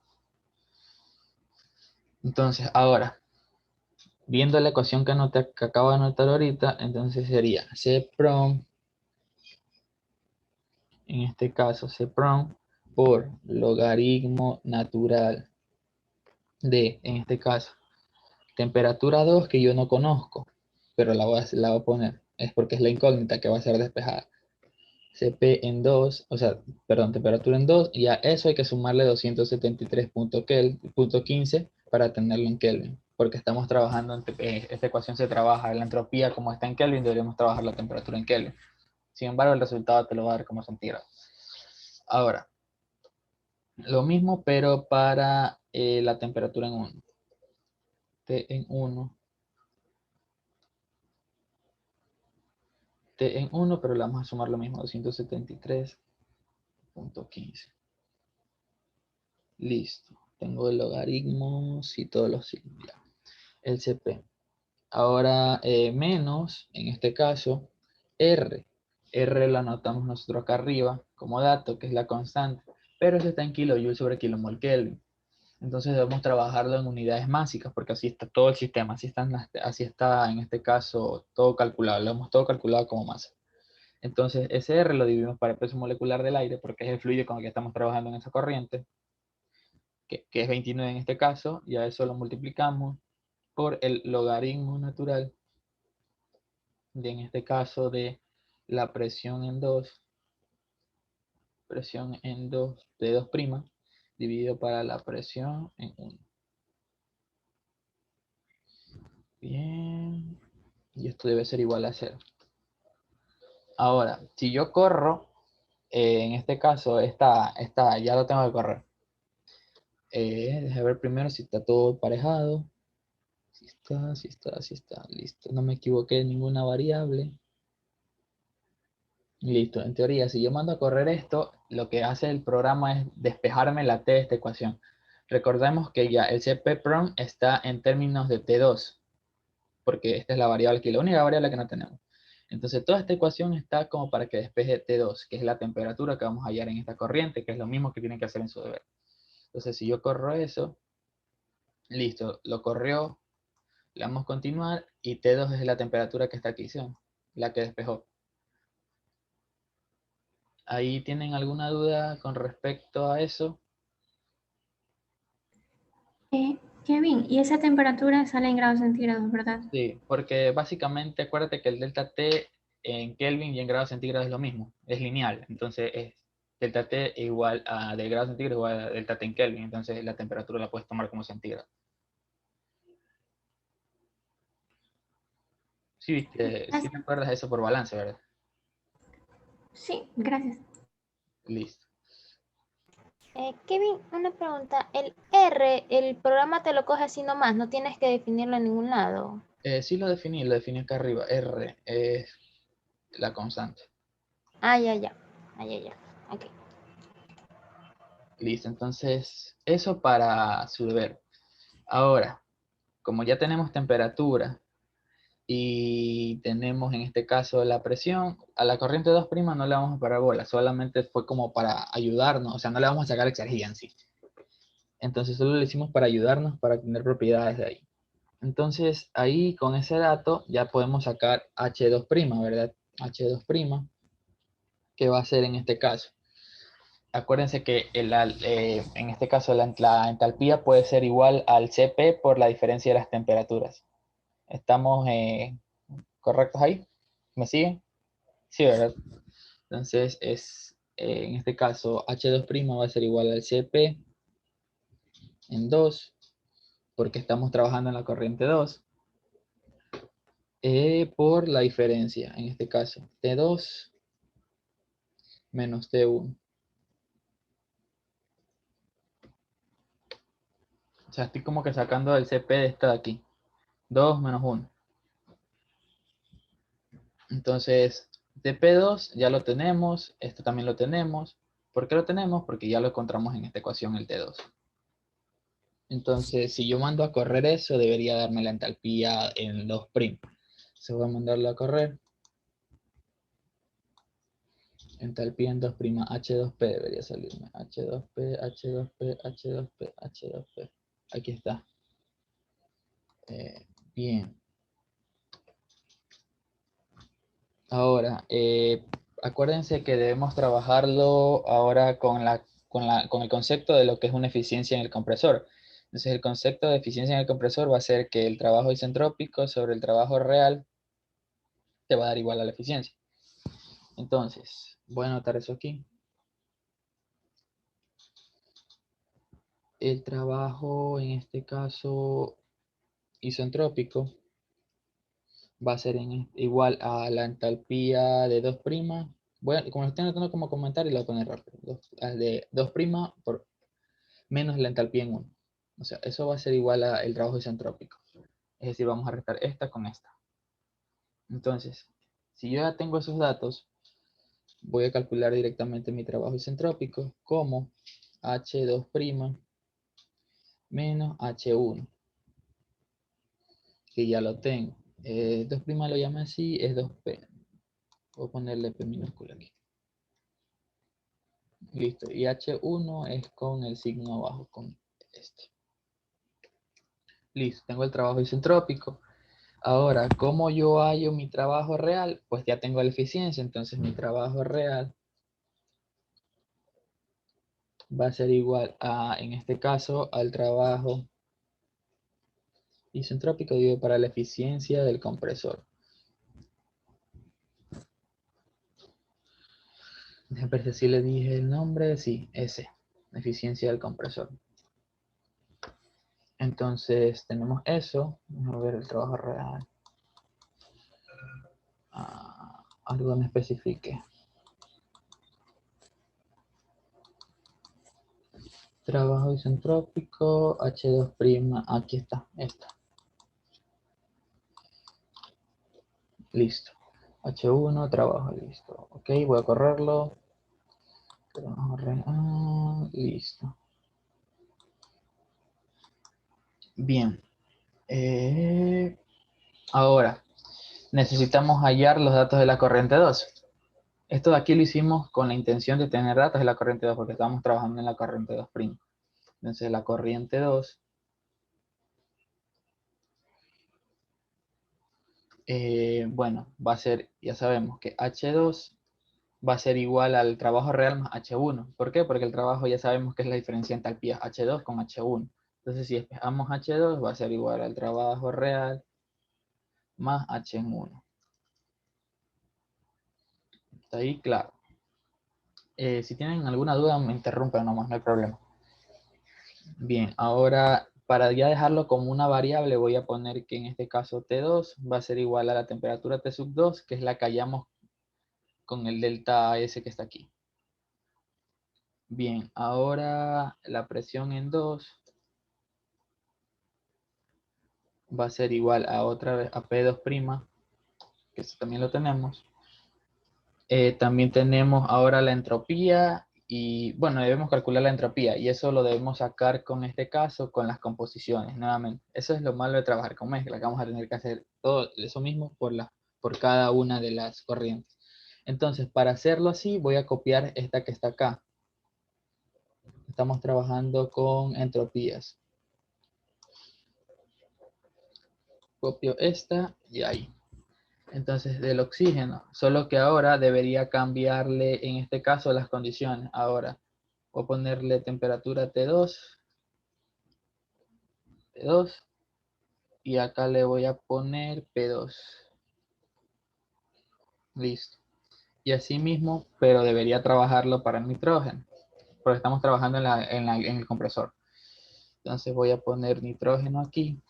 Entonces, ahora, viendo la ecuación que acabo de anotar ahorita, entonces sería Cprom, en este caso Cprom, por logaritmo natural de, en este caso, temperatura 2 que yo no conozco, pero la voy a poner. Es porque es la incógnita que va a ser despejada. Cp en 2, o sea, perdón, temperatura en 2, y a eso hay que sumarle 273.15 para tenerlo en Kelvin, porque estamos trabajando, esta ecuación se trabaja, la entropía como está en Kelvin, deberíamos trabajar la temperatura en Kelvin. Sin embargo, el resultado te lo va a dar como centígrado. Ahora, lo mismo, pero para la temperatura en 1. T en 1. T en 1, pero le vamos a sumar lo mismo, 273.15. Listo. Tengo el logaritmos y todos los signos. El CP. Ahora menos, en este caso, R. R lo anotamos nosotros acá arriba como dato, que es la constante. Pero eso está en kilojoules sobre kilomol Kelvin. Entonces debemos trabajarlo en unidades máxicas, porque así está todo el sistema. Así está en este caso todo calculado. Lo hemos todo calculado como masa. Entonces ese R lo dividimos para el peso molecular del aire, porque es el fluido con el que estamos trabajando en esa corriente, que es 29 en este caso, y a eso lo multiplicamos por el logaritmo natural de, en este caso, de la presión en 2 de 2' dividido para la presión en 1. Bien, y esto debe ser igual a 0. Ahora, si yo corro, en este caso, ya lo tengo que correr. Déjame ver primero si está todo emparejado. Si está, listo. No me equivoqué en ninguna variable. Listo, en teoría, si yo mando a correr esto, lo que hace el programa es despejarme la T de esta ecuación. Recordemos que ya el CP_prom está en términos de T2, porque esta es la variable aquí, la única variable que no tenemos. Entonces toda esta ecuación está como para que despeje T2, que es la temperatura que vamos a hallar en esta corriente, que es lo mismo que tienen que hacer en su deber. Entonces si yo corro eso, listo, lo corrió, le damos continuar, y T2 es la temperatura que está aquí, ¿sí? La que despejó. ¿Ahí tienen alguna duda con respecto a eso? Kevin, y esa temperatura sale en grados centígrados, ¿verdad? Sí, porque básicamente acuérdate que el delta T en Kelvin y en grados centígrados es lo mismo, es lineal. Entonces es delta T igual a del grado centígrado igual a delta T en Kelvin. Entonces la temperatura la puedes tomar como centígrado. Sí, sí te acuerdas de eso por balance, ¿verdad? Sí, gracias. Listo. Kevin, una pregunta. El R, el programa te lo coge así nomás, no tienes que definirlo en ningún lado. Sí lo definí acá arriba. R es la constante. Ah, ya. Ok. Listo, entonces eso para su deber. Ahora, como ya tenemos temperatura y tenemos en este caso la presión, a la corriente 2' no le vamos a parar bola, solamente fue como para ayudarnos, o sea, no le vamos a sacar exergía en sí. Entonces solo lo hicimos para ayudarnos para tener propiedades de ahí. Entonces ahí con ese dato ya podemos sacar H2', ¿verdad? H2', que va a ser en este caso. Acuérdense que en este caso la entalpía puede ser igual al CP por la diferencia de las temperaturas. ¿Estamos correctos ahí? ¿Me siguen? Sí, ¿verdad? Entonces en este caso H2' va a ser igual al CP en 2, porque estamos trabajando en la corriente 2, por la diferencia, en este caso, T2 menos T1. O sea, estoy como que sacando el CP de esta de aquí. 2 menos 1. Entonces, TP2 ya lo tenemos, esto también lo tenemos. ¿Por qué lo tenemos? Porque ya lo encontramos en esta ecuación, el T2. Entonces, si yo mando a correr eso, debería darme la entalpía en 2'. Se voy a mandarlo a correr. Entalpía en 2', H2P debería salirme. H2P, H2P, H2P, H2P. Aquí está. Bien. Ahora, acuérdense que debemos trabajarlo ahora con el concepto de lo que es una eficiencia en el compresor. Entonces, el concepto de eficiencia en el compresor va a ser que el trabajo isentrópico sobre el trabajo real te va a dar igual a la eficiencia. Entonces, voy a anotar eso aquí. El trabajo, en este caso, isentrópico, va a ser igual a la entalpía de 2'. Como lo estoy anotando como comentario, lo voy a poner rápido. De 2' por menos la entalpía en 1. O sea, eso va a ser igual al trabajo isentrópico. Es decir, vamos a restar esta con esta. Entonces, si yo ya tengo esos datos, voy a calcular directamente mi trabajo isentrópico como H2' menos H1, que ya lo tengo. 2' lo llamo así, es 2P. Voy a ponerle P minúscula aquí. Listo. Y H1 es con el signo abajo, con este. Listo, tengo el trabajo isentrópico. Ahora, ¿cómo yo hallo mi trabajo real? Pues ya tengo la eficiencia, entonces mi trabajo real va a ser igual a, en este caso, al trabajo isentrópico dividido para la eficiencia del compresor. Déjame ver si le dije el nombre. Sí, ese, la eficiencia del compresor. Entonces, tenemos eso. Vamos a ver el trabajo real. Algo me especifique. Trabajo isentrópico, H2', aquí está, esta. Listo. H1, trabajo, listo. Ok, voy a correrlo. Trabajo real, listo. Bien. Ahora, necesitamos hallar los datos de la corriente 2. Esto de aquí lo hicimos con la intención de tener datos de la corriente 2, porque estamos trabajando en la corriente 2'. Entonces, la corriente 2, bueno, va a ser, ya sabemos que H2 va a ser igual al trabajo real más H1. ¿Por qué? Porque el trabajo ya sabemos que es la diferencia en entalpía H2 con H1. Entonces, si despejamos H2, va a ser igual al trabajo real más H en 1. ¿Está ahí? Claro. Si tienen alguna duda, me interrumpen nomás, no hay problema. Bien, ahora para ya dejarlo como una variable, voy a poner que en este caso T2 va a ser igual a la temperatura T sub 2, que es la que hallamos con el delta S que está aquí. Bien, ahora la presión en 2 va a ser igual a otra vez a P2', que eso también lo tenemos. También tenemos ahora la entropía y bueno, debemos calcular la entropía y eso lo debemos sacar con este caso, con las composiciones, nuevamente. Eso es lo malo de trabajar con mezcla, que vamos a tener que hacer todo eso mismo por cada una de las corrientes. Entonces, para hacerlo así, voy a copiar esta que está acá. Estamos trabajando con entropías. Copio esta y ahí. Entonces, del oxígeno, solo que ahora debería cambiarle, en este caso, las condiciones. Ahora, voy a ponerle temperatura T2, y acá le voy a poner P2. Listo. Y así mismo, pero debería trabajarlo para el nitrógeno, porque estamos trabajando en el compresor. Entonces voy a poner nitrógeno aquí.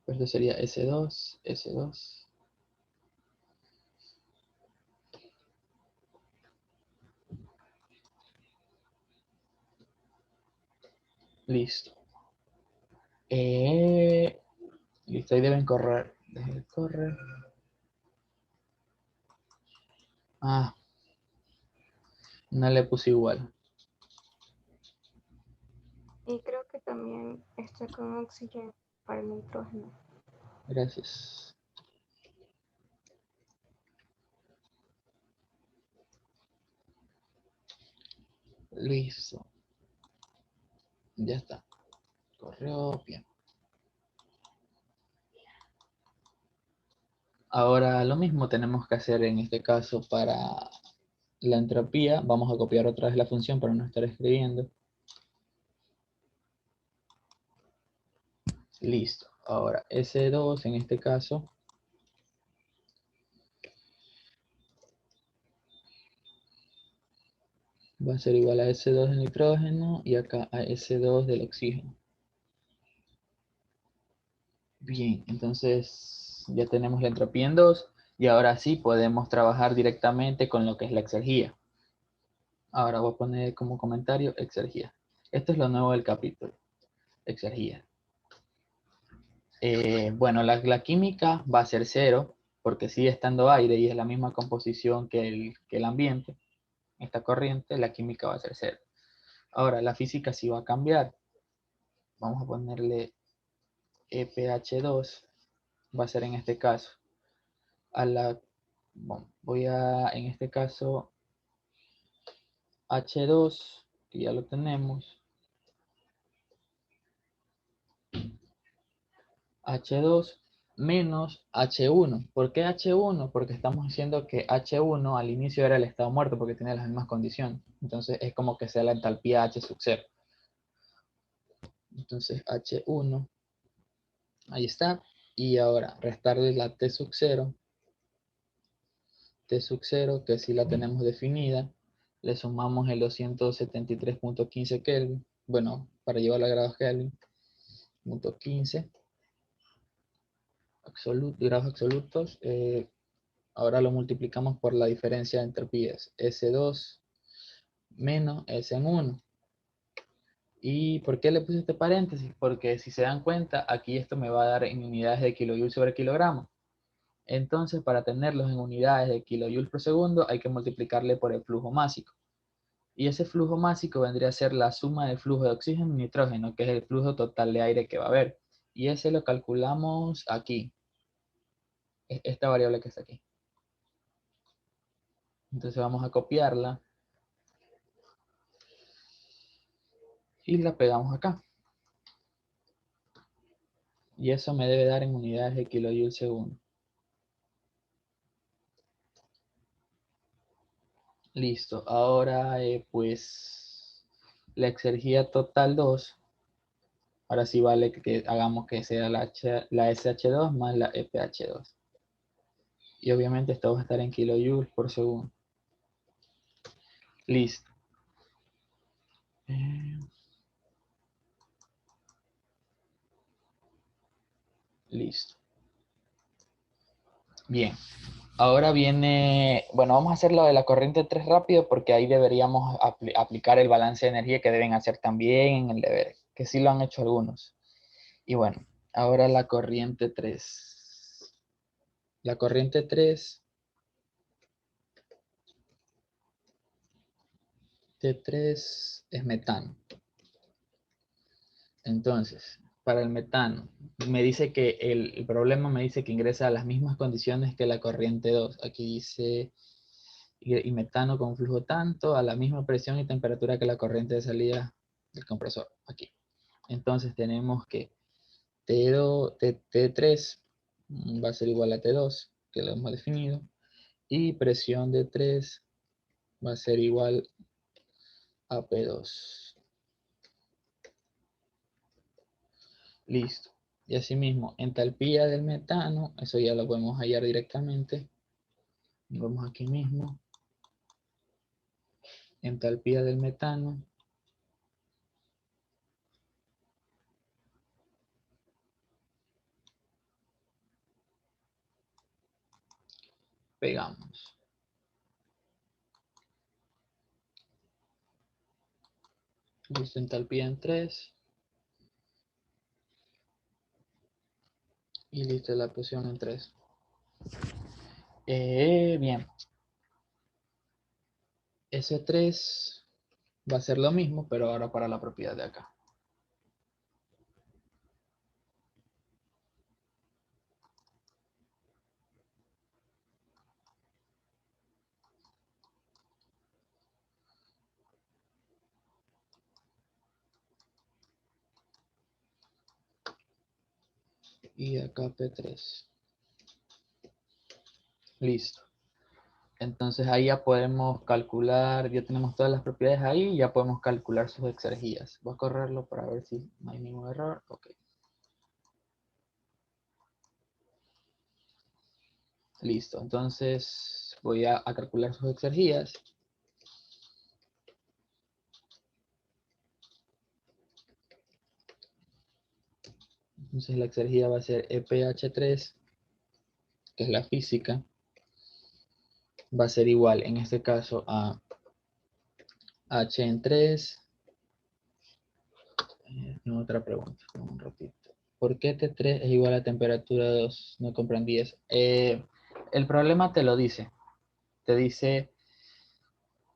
Pues esto sería S2, S2. Listo. Listo, ahí deben correr. Dejen correr. Ah, no le puse igual. Y creo que también está con oxígeno para el nitrógeno. Gracias. Listo. Ya está. Corrió bien. Ahora lo mismo tenemos que hacer en este caso para la entropía. Vamos a copiar otra vez la función para no estar escribiendo. Listo. Ahora S2 en este caso va a ser igual a S2 del nitrógeno y acá a S2 del oxígeno. Bien, entonces ya tenemos la entropía en 2 y ahora sí podemos trabajar directamente con lo que es la exergía. Ahora voy a poner como comentario exergía. Esto es lo nuevo del capítulo, exergía. Bueno, la química va a ser 0 porque sigue estando aire y es la misma composición que el ambiente. Esta corriente, la química va a ser 0. Ahora, la física sí va a cambiar. Vamos a ponerle EPH2, va a ser en este caso. Bueno, voy a, en este caso, H2, que ya lo tenemos. H2 menos H1. ¿Por qué H1? Porque estamos diciendo que H1 al inicio era el estado muerto porque tiene las mismas condiciones. Entonces es como que sea la entalpía H sub 0. Entonces H1, ahí está. Y ahora restarle la T sub 0. T sub 0, que sí la tenemos definida. Le sumamos el 273.15 Kelvin. Bueno, para llevarlo a grados Kelvin. Punto 15. Grados absolutos. Ahora lo multiplicamos por la diferencia de entropías. S2 menos S en 1. ¿Y por qué le puse este paréntesis? Porque si se dan cuenta, aquí esto me va a dar en unidades de kilojoule sobre kilogramo. Entonces, para tenerlos en unidades de kilojoule por segundo, hay que multiplicarle por el flujo másico. Y ese flujo másico vendría a ser la suma del flujo de oxígeno y nitrógeno, que es el flujo total de aire que va a haber. Y ese lo calculamos aquí. Esta variable que está aquí. Entonces vamos a copiarla. Y la pegamos acá. Y eso me debe dar en unidades de kilojoule segundo. Listo. Ahora, pues, la exergía total 2. Ahora sí vale que hagamos que sea la SH2 más la EPH2. Y obviamente esto va a estar en kilojoules por segundo. Listo. Listo. Bien. Ahora viene, bueno, vamos a hacer lo de la corriente 3 rápido porque ahí deberíamos aplicar el balance de energía que deben hacer también en el deber, que sí lo han hecho algunos. Y bueno, ahora la corriente 3. La corriente 3, T3 es metano. Entonces, para el metano, me dice que el problema me dice que ingresa a las mismas condiciones que la corriente 2. Aquí dice, y metano con flujo tanto, a la misma presión y temperatura que la corriente de salida del compresor. Aquí. Entonces tenemos que T3 va a ser igual a T2, que lo hemos definido, y presión de 3 va a ser igual a P2. Listo. Y asimismo, entalpía del metano, eso ya lo podemos hallar directamente. Vamos aquí mismo. Entalpía del metano Pegamos. Listo, entalpía en 3. Y listo, la presión en 3. Bien. S3 va a ser lo mismo, pero ahora para la propiedad de acá. Y acá P3. Listo. Entonces ahí ya podemos calcular, ya tenemos todas las propiedades ahí, ya podemos calcular sus exergías. Voy a correrlo para ver si no hay ningún error. Ok. Listo. Entonces voy a calcular sus exergías. Entonces la exergía va a ser EPH3, que es la física. Va a ser igual en este caso a H en 3. No, otra pregunta, un ratito. ¿Por qué T3 es igual a temperatura 2? No comprendí eso. El problema te lo dice. Te dice,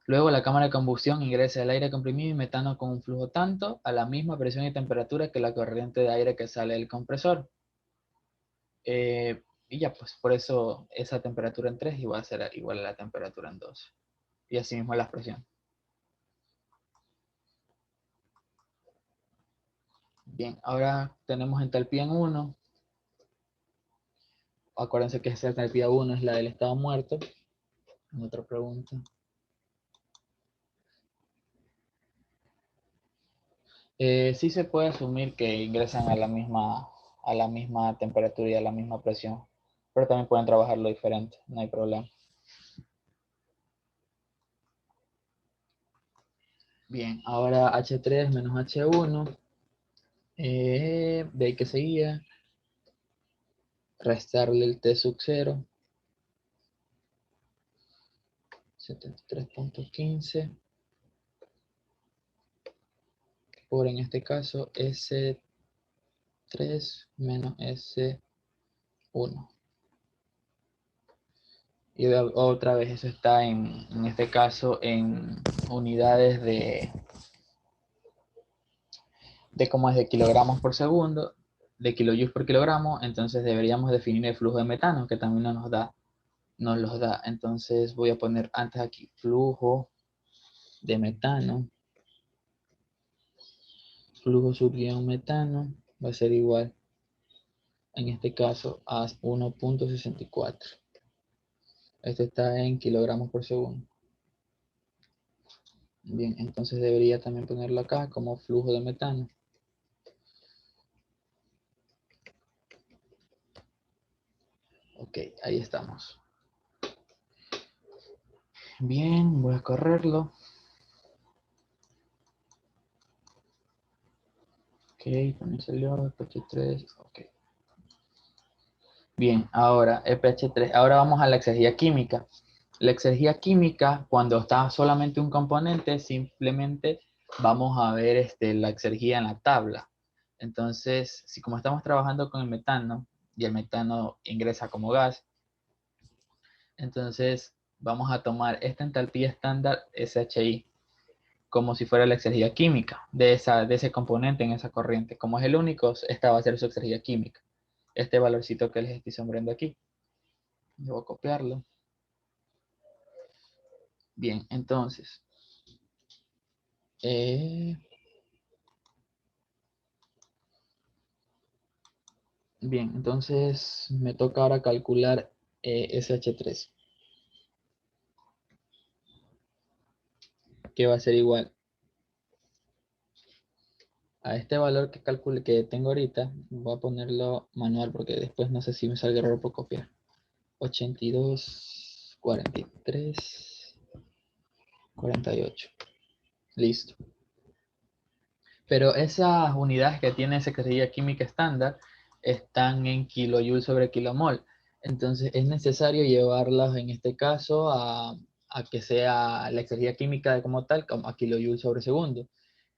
luego la cámara de combustión ingresa el aire comprimido y metano con un flujo tanto a la misma presión y temperatura que la corriente de aire que sale del compresor. Y ya, pues por eso esa temperatura en 3 va a ser igual a la temperatura en 2. Y así mismo la presión. Bien, ahora tenemos entalpía en 1. Acuérdense que esa entalpía 1 es la del estado muerto. Otra pregunta. Sí se puede asumir que ingresan a la misma temperatura y a la misma presión, pero también pueden trabajarlo diferente, no hay problema. Bien, ahora H3 menos H1, de ahí que seguía, restarle el T sub 0, 73.15, por en este caso S3 menos S1. Y otra vez eso está en este caso en unidades de cómo es de kilogramos por segundo, de kilojoules por kilogramo. Entonces deberíamos definir el flujo de metano, que también nos los da. Entonces voy a poner antes aquí flujo de metano, flujo sub-guión metano, va a ser igual, en este caso, a 1.64. Esto está en kilogramos por segundo. Bien, entonces debería también ponerlo acá como flujo de metano. Ok, ahí estamos. Bien, voy a correrlo. Ok, también salió EPH3. Ok. Bien, ahora EPH3. Ahora vamos a la exergía química. La exergía química, cuando está solamente un componente, simplemente vamos a ver la exergía en la tabla. Entonces, si como estamos trabajando con el metano, y el metano ingresa como gas, entonces vamos a tomar esta entalpía estándar SHI como si fuera la exergía química de ese componente en esa corriente. Como es el único, esta va a ser su exergía química. Este valorcito que les estoy sombrando aquí. Yo voy a copiarlo. Bien, entonces. Bien, entonces me toca ahora calcular SH3. Que va a ser igual a este valor que calcule que tengo ahorita. Voy a ponerlo manual porque después no sé si me salga error por copiar. 82, 43, 48. Listo. Pero esas unidades que tiene Secretaría Química estándar están en kilojoules sobre kilomol. Entonces es necesario llevarlas en este caso a que sea la exergía química como tal, como a kilojoule sobre segundo.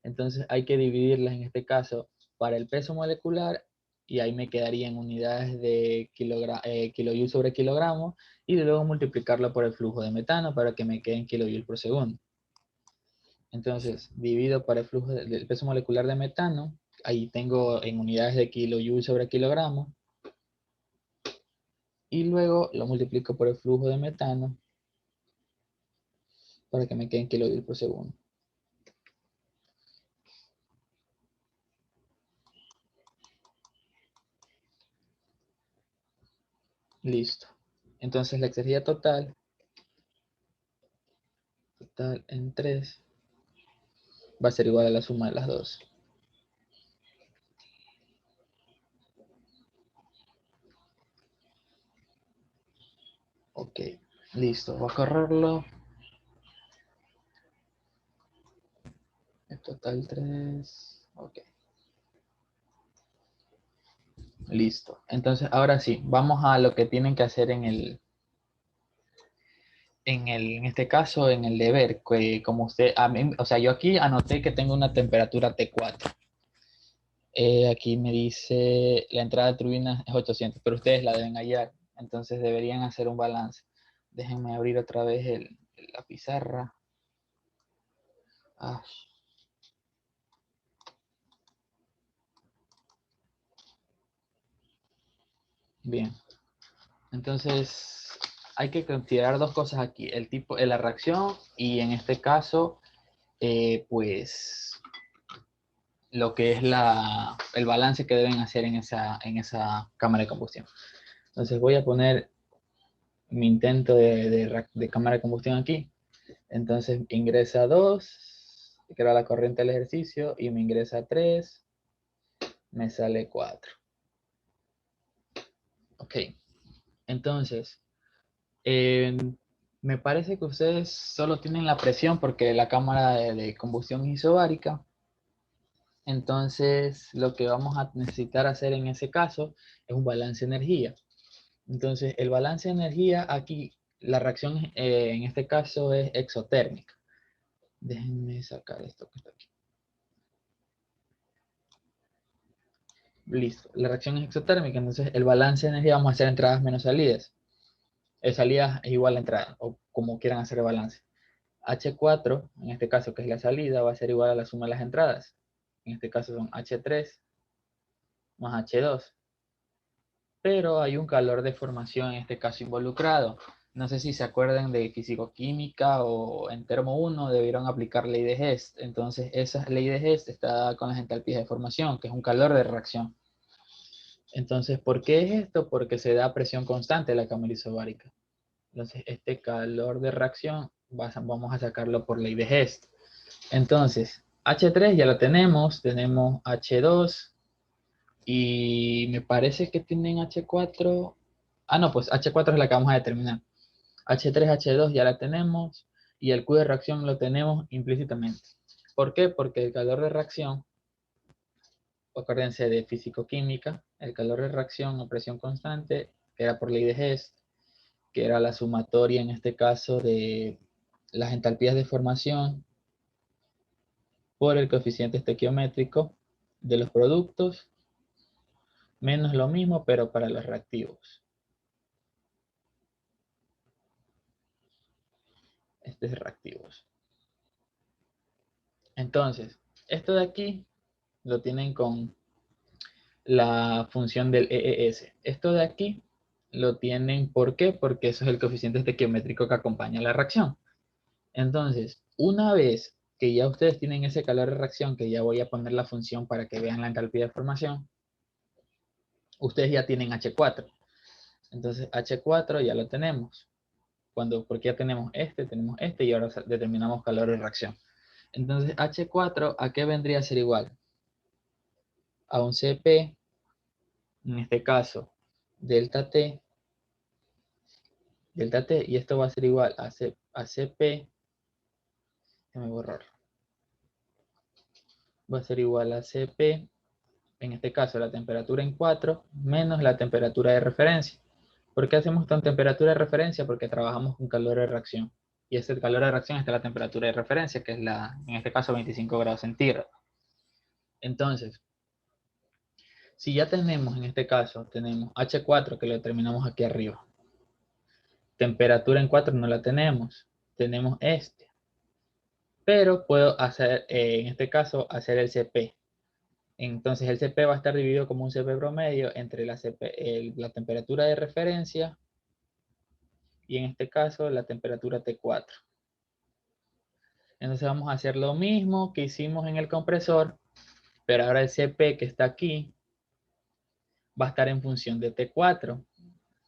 Entonces hay que dividirlas en este caso para el peso molecular y ahí me quedarían unidades de kilojoule sobre kilogramo y luego multiplicarlo por el flujo de metano para que me queden kilojoule por segundo. Entonces divido para el flujo del peso molecular de metano, ahí tengo en unidades de kilojoule sobre kilogramo y luego lo multiplico por el flujo de metano para que me queden kilojoule por segundo. Listo. Entonces la exergía total en 3 va a ser igual a la suma de las dos. Ok, listo. Voy a correrlo. El total 3. Ok. Listo. Entonces, ahora sí, vamos a lo que tienen que hacer en este caso, en el deber, que como usted, o sea, yo aquí anoté que tengo una temperatura T4. Aquí me dice la entrada de turbinas es 800, pero ustedes la deben hallar. Entonces deberían hacer un balance. Déjenme abrir otra vez la pizarra. Ah, bien. Entonces hay que considerar dos cosas aquí. El tipo de la reacción y en este caso, pues lo que es el balance que deben hacer en esa cámara de combustión. Entonces voy a poner mi intento de cámara de combustión aquí. Entonces ingresa 2, que era la corriente del ejercicio, y me ingresa 3, me sale 4. Ok, entonces, me parece que ustedes solo tienen la presión porque la cámara de combustión es isobárica. Entonces, lo que vamos a necesitar hacer en ese caso es un balance de energía. Entonces, el balance de energía aquí, la reacción en este caso es exotérmica. Déjenme sacar esto que está aquí. Listo, la reacción es exotérmica, entonces el balance de energía vamos a hacer entradas menos salidas. Salidas es igual a entrada, o como quieran hacer el balance. H4, en este caso que es la salida, va a ser igual a la suma de las entradas. En este caso son H3 más H2. Pero hay un calor de formación en este caso involucrado. No sé si se acuerdan de fisicoquímica o en termo 1 debieron aplicar ley de Hest. Entonces esa ley de Hest está dada con las entalpías de formación, que es un calor de reacción. Entonces, ¿por qué es esto? Porque se da presión constante en la cámara isobárica. Entonces, este calor de reacción vamos a sacarlo por ley de Hest. Entonces, H3 ya lo tenemos H2 y me parece que tienen H4. Ah, no, pues H4 es la que vamos a determinar. H3, H2 ya la tenemos y el Q de reacción lo tenemos implícitamente. ¿Por qué? Porque el calor de reacción, acuérdense de físico-química, el calor de reacción a presión constante, que era por ley de Hest, que era la sumatoria en este caso de las entalpías de formación por el coeficiente estequiométrico de los productos, menos lo mismo, pero para los reactivos. Este es reactivos. Entonces, esto de aquí lo tienen con la función del EES. Esto de aquí lo tienen, ¿por qué? Porque eso es el coeficiente estequiométrico que acompaña la reacción. Entonces, una vez que ya ustedes tienen ese calor de reacción, que ya voy a poner la función para que vean la entalpía de formación, ustedes ya tienen H4. Entonces, H4 ya lo tenemos. Porque ya tenemos este y ahora determinamos calor de reacción. Entonces, H4, ¿a qué vendría a ser igual? A un CP, en este caso, delta T, y esto va a ser igual a CP, déjame borrarlo, va a ser igual a CP, en este caso la temperatura en 4, menos la temperatura de referencia. ¿Por qué hacemos con temperatura de referencia? Porque trabajamos con calor de reacción. Y ese calor de reacción está la temperatura de referencia, que es en este caso 25 grados centígrados. Entonces, si ya tenemos, en este caso, tenemos H4 que lo determinamos aquí arriba. Temperatura en 4 no la tenemos. Tenemos este. Pero puedo hacer, en este caso, hacer el CP. Entonces el CP va a estar dividido como un CP promedio entre la temperatura de referencia y en este caso la temperatura T4. Entonces vamos a hacer lo mismo que hicimos en el compresor, pero ahora el CP que está aquí va a estar en función de T4.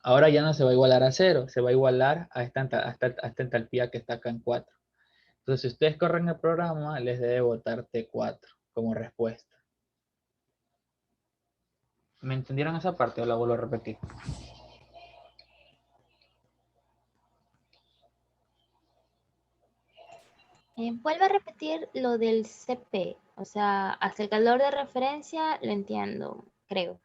Ahora ya no se va a igualar a 0, se va a igualar a esta entalpía que está acá en 4. Entonces si ustedes corren el programa, les debe botar T4 como respuesta. ¿Me entendieron esa parte o la vuelvo a repetir? Vuelve a repetir lo del CP, o sea, hasta el calor de referencia lo entiendo, creo.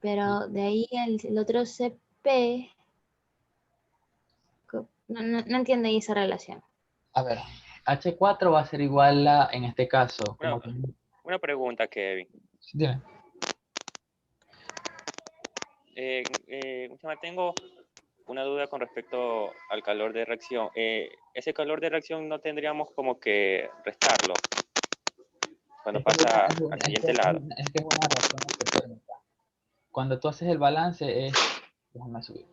Pero de ahí el otro CP, no entiendo ahí esa relación. A ver, H4 va a ser igual a, en este caso, Una pregunta, Kevin. Dime. Tengo una duda con respecto al calor de reacción. Ese calor de reacción no tendríamos como que restarlo cuando pasa al siguiente lado. Es que es una razón exotérmica. Cuando tú haces el balance es, déjame subir.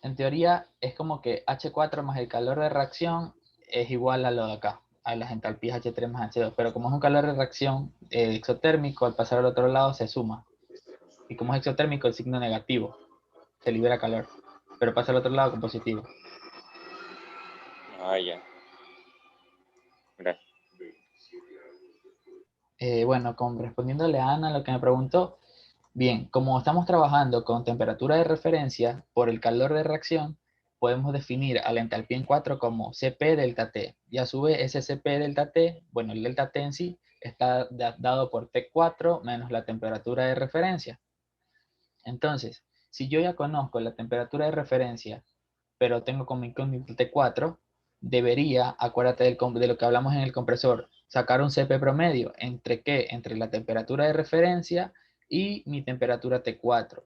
En teoría es como que H4 más el calor de reacción es igual a lo de acá, a las entalpías H3 más H2, pero como es un calor de reacción exotérmico, al pasar al otro lado se suma. Y como es exotérmico, el signo negativo, se libera calor, pero pasa al otro lado con positivo. Ah, ya. Gracias. Bueno, respondiéndole a Ana lo que me preguntó, bien, como estamos trabajando con temperatura de referencia por el calor de reacción, podemos definir a la entalpía en 4 como Cp delta T. Y a su vez ese Cp delta T, bueno, el delta T en sí, está dado por T4 menos la temperatura de referencia. Entonces, si yo ya conozco la temperatura de referencia, pero tengo como incógnito T4, debería, acuérdate de lo que hablamos en el compresor, sacar un Cp promedio. ¿Entre qué? Entre la temperatura de referencia y mi temperatura T4.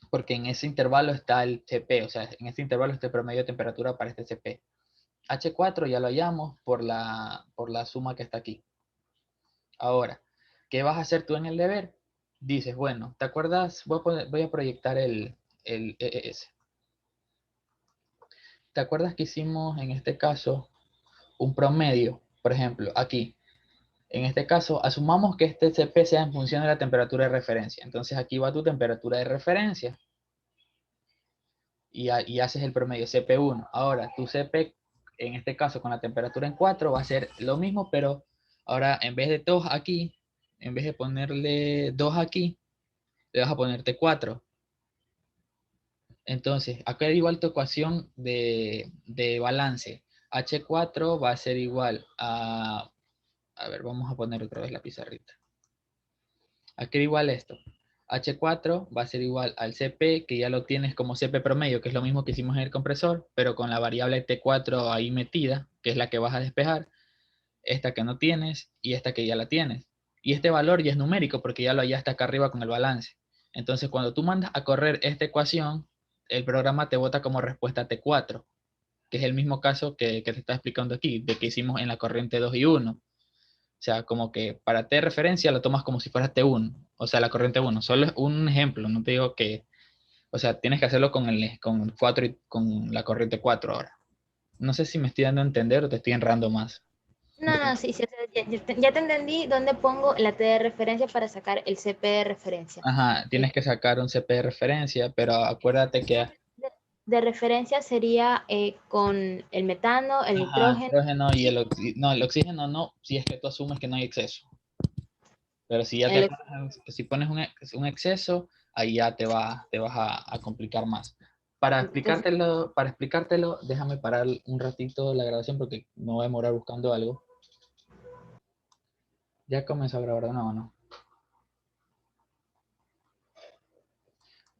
Porque en ese intervalo está el Cp, o sea, en este intervalo está el promedio de temperatura para este Cp. H4 ya lo hallamos por la suma que está aquí. Ahora, ¿qué vas a hacer tú en el deber? Dices, bueno, ¿te acuerdas? Voy a proyectar el EES. ¿Te acuerdas que hicimos en este caso un promedio? Por ejemplo, aquí. En este caso, asumamos que este CP sea en función de la temperatura de referencia. Entonces aquí va tu temperatura de referencia. Y haces el promedio CP1. Ahora, tu CP, en este caso con la temperatura en 4, va a ser lo mismo, pero ahora en vez de 2 aquí, en vez de ponerle 2 aquí, le vas a poner T4. Entonces, acá es igual tu ecuación de balance. H4 va a ser igual a ver, vamos a poner otra vez la pizarrita. Aquí es igual esto. H4 va a ser igual al CP, que ya lo tienes como CP promedio, que es lo mismo que hicimos en el compresor, pero con la variable T4 ahí metida, que es la que vas a despejar, esta que no tienes y esta que ya la tienes. Y este valor ya es numérico, porque ya lo hallaste acá arriba con el balance. Entonces, cuando tú mandas a correr esta ecuación, el programa te bota como respuesta T4, que es el mismo caso que te está explicando aquí, de que hicimos en la corriente 2 y 1. O sea, como que para T referencia lo tomas como si fuera T1, o sea, la corriente 1. Solo es un ejemplo, no te digo que, o sea, tienes que hacerlo con el 4 y con la corriente 4 ahora. No sé si me estoy dando a entender o te estoy enredando más. No, sí, o sea, ya te entendí dónde pongo la T de referencia para sacar el CP de referencia. Ajá, tienes que sacar un CP de referencia, pero acuérdate que... De referencia sería con el metano, el nitrógeno. Y el oxígeno no, si es que tú asumes que no hay exceso. Pero si ya si pones un exceso, ahí ya te vas a complicar más. Para explicártelo, déjame parar un ratito la grabación porque me voy a demorar buscando algo. Ya comenzó a grabar, ¿no?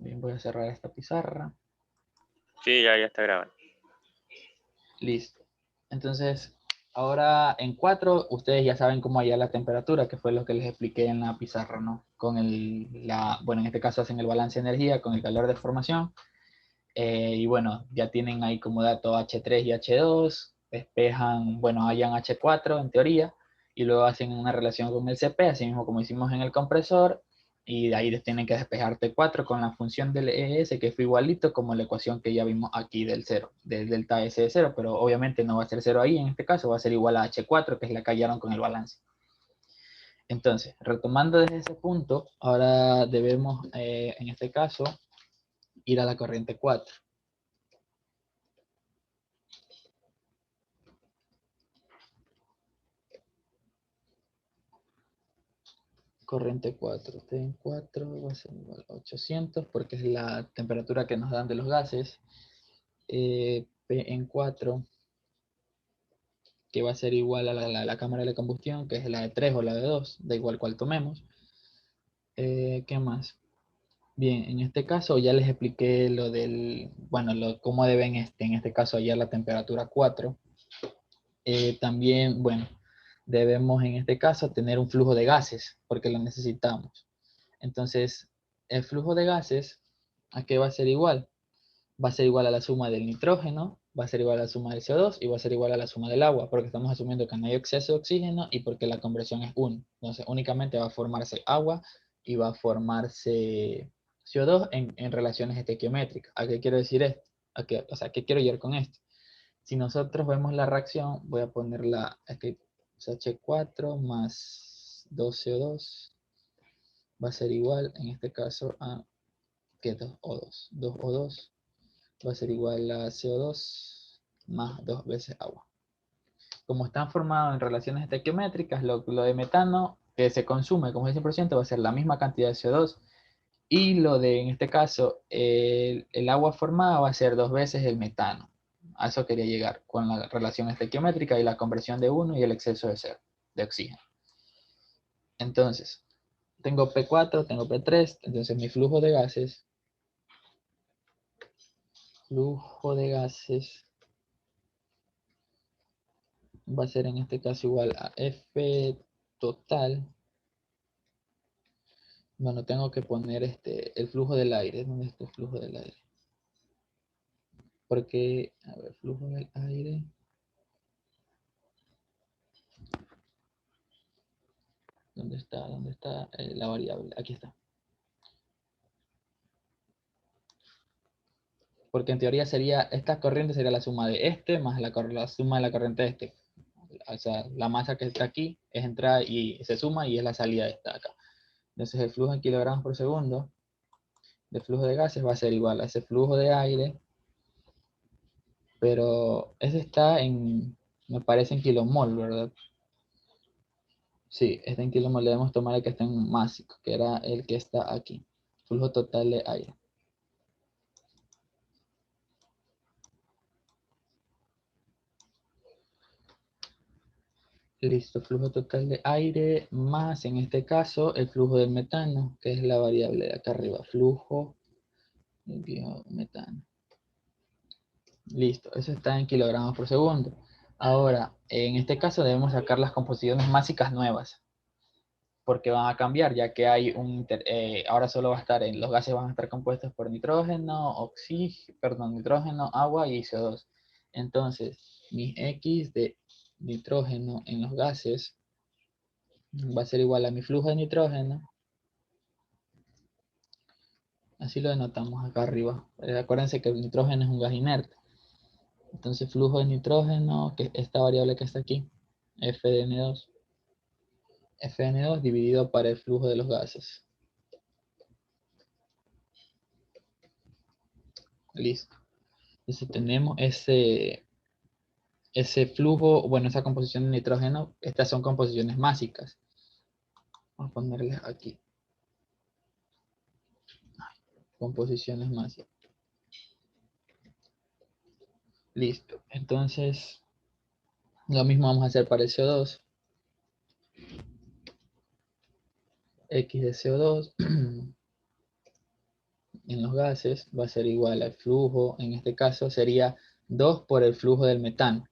Bien, voy a cerrar esta pizarra. Sí, ya está grabando. Listo. Entonces, ahora en 4, ustedes ya saben cómo hallar la temperatura, que fue lo que les expliqué en la pizarra, ¿no? Con bueno, en este caso hacen el balance de energía con el calor de formación. Y bueno, ya tienen ahí como dato H3 y H2, despejan, bueno, hallan H4 en teoría, y luego hacen una relación con el CP, así mismo como hicimos en el compresor, y de ahí tienen que despejar T4 con la función del ES, que fue igualito como la ecuación que ya vimos aquí del 0, del delta S de 0, pero obviamente no va a ser 0 ahí en este caso, va a ser igual a H4, que es la que hallaron con el balance. Entonces, retomando desde ese punto, ahora debemos, en este caso, ir a la corriente 4. Corriente 4, T en 4 va a ser igual a 800 porque es la temperatura que nos dan de los gases. P en 4, que va a ser igual a la cámara de combustión, que es la de 3 o la de 2, da igual cuál tomemos. ¿Qué más? Bien, en este caso ya les expliqué lo del, bueno, cómo deben en este caso hallar la temperatura 4. También, bueno, debemos en este caso tener un flujo de gases, porque lo necesitamos. Entonces, el flujo de gases, ¿a qué va a ser igual? Va a ser igual a la suma del nitrógeno, va a ser igual a la suma del CO2 y va a ser igual a la suma del agua, porque estamos asumiendo que no hay exceso de oxígeno y porque la compresión es 1. Entonces, únicamente va a formarse agua y va a formarse CO2 en relaciones estequiométricas. ¿A qué quiero decir esto? O sea, ¿qué quiero llegar con esto? Si nosotros vemos la reacción, voy a ponerla aquí, H4 más 2CO2 va a ser igual, en este caso, a que 2O2. 2O2 va a ser igual a CO2 más 2 veces agua. Como están formados en relaciones estequiométricas, lo de metano que se consume como 10% va a ser la misma cantidad de CO2 y lo de, en este caso, el agua formada va a ser 2 veces el metano. A eso quería llegar con la relación estequiométrica y la conversión de 1 y el exceso de 0 de oxígeno. Entonces, tengo P4, tengo P3, entonces mi flujo de gases va a ser en este caso igual a F total. Bueno, tengo que poner el flujo del aire. ¿Dónde está el flujo del aire? Porque, a ver, flujo del aire. ¿Dónde está? ¿Dónde está la variable? Aquí está. Porque en teoría sería, esta corriente sería la suma de este más la suma de la corriente de este. O sea, la masa que está aquí es entrada y se suma y es la salida de esta acá. Entonces el flujo en kilogramos por segundo de flujo de gases va a ser igual a ese flujo de aire, pero ese está en, me parece en kilomol, ¿verdad? Sí, está en kilomol, debemos tomar el que está en másico, que era el que está aquí. Flujo total de aire. Listo, flujo total de aire más, en este caso, el flujo del metano, que es la variable de acá arriba. Flujo de metano. Listo, eso está en kilogramos por segundo. Ahora, en este caso debemos sacar las composiciones másicas nuevas, porque van a cambiar, ya que hay ahora solo va a estar, los gases van a estar compuestos por nitrógeno, nitrógeno, agua y CO2. Entonces, mi X de nitrógeno en los gases va a ser igual a mi flujo de nitrógeno. Así lo denotamos acá arriba. Acuérdense que el nitrógeno es un gas inerte. Entonces, flujo de nitrógeno, que esta variable que está aquí, FDN2. FN2 dividido para el flujo de los gases. Listo. Entonces tenemos ese flujo, bueno, esa composición de nitrógeno. Estas son composiciones másicas. Vamos a ponerles aquí. Composiciones másicas. Listo. Entonces, lo mismo vamos a hacer para el CO2. X de CO2 en los gases va a ser igual al flujo, en este caso sería 2 por el flujo del metano.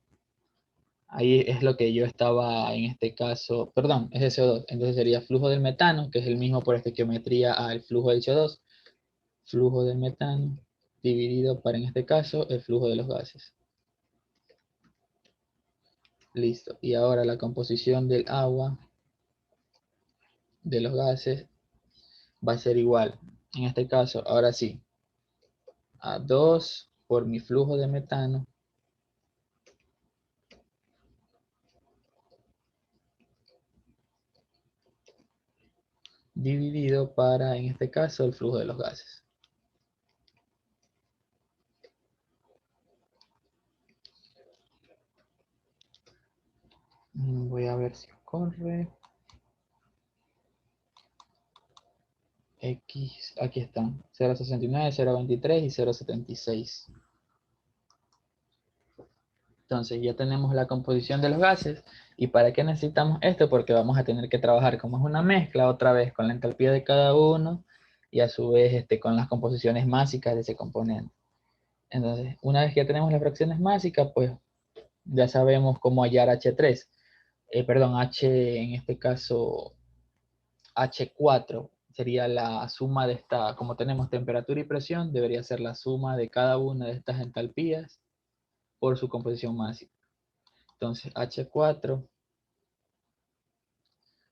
Ahí es lo que yo estaba en este caso, perdón, es de CO2. Entonces sería flujo del metano, que es el mismo por estequiometría al flujo del CO2. Flujo del metano dividido para, en este caso, el flujo de los gases. Listo. Y ahora la composición del agua, de los gases, va a ser igual. En este caso, ahora sí, a 2 por mi flujo de metano dividido para, en este caso, el flujo de los gases. Voy a ver si corre. X, aquí están, 0.69, 0.23 y 0.76. Entonces ya tenemos la composición de los gases. ¿Y para qué necesitamos esto? Porque vamos a tener que trabajar como es una mezcla otra vez con la entalpía de cada uno y a su vez con las composiciones másicas de ese componente. Entonces, una vez que ya tenemos las fracciones másicas, pues ya sabemos cómo hallar H3. Perdón, H en este caso H4 sería la suma de esta, como tenemos temperatura y presión, debería ser la suma de cada una de estas entalpías por su composición máxima. Entonces H4,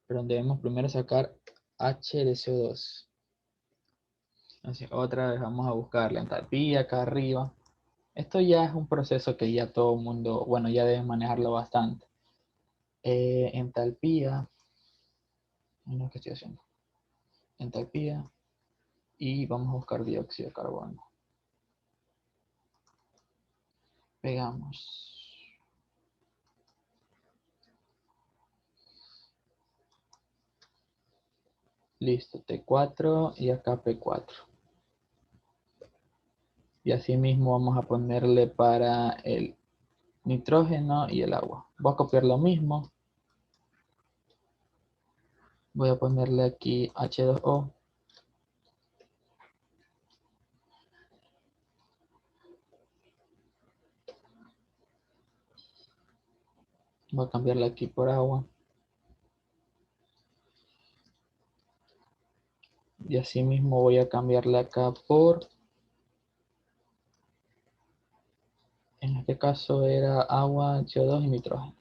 pero debemos primero sacar H de CO2. Entonces otra vez vamos a buscar la entalpía acá arriba. Esto ya es un proceso que ya todo el mundo, bueno, ya deben manejarlo bastante. Entalpía, no, ¿qué estoy haciendo? Entalpía, y vamos a buscar dióxido de carbono. Pegamos. Listo, T4 y acá P4. Y así mismo vamos a ponerle para el nitrógeno y el agua. Voy a copiar lo mismo. Voy a ponerle aquí H2O. Voy a cambiarle aquí por agua. Y así mismo voy a cambiarle acá por, en este caso era agua, CO2 y nitrógeno.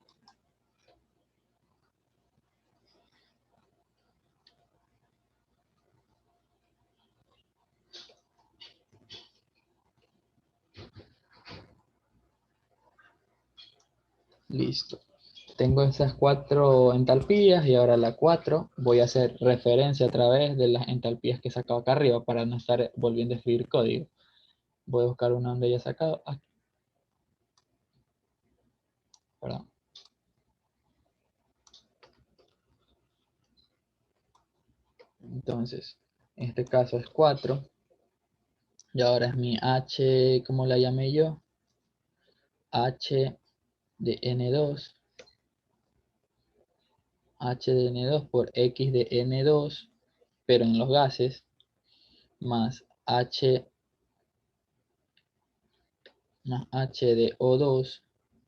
Listo. Tengo esas 4 entalpías y ahora la 4 voy a hacer referencia a través de las entalpías que he sacado acá arriba para no estar volviendo a escribir código. Voy a buscar una donde haya sacado aquí. Perdón. Entonces, en este caso es 4. Y ahora es mi H, ¿cómo la llamé yo? H de N2. H de N2 por X de N2, pero en los gases, más H de O2,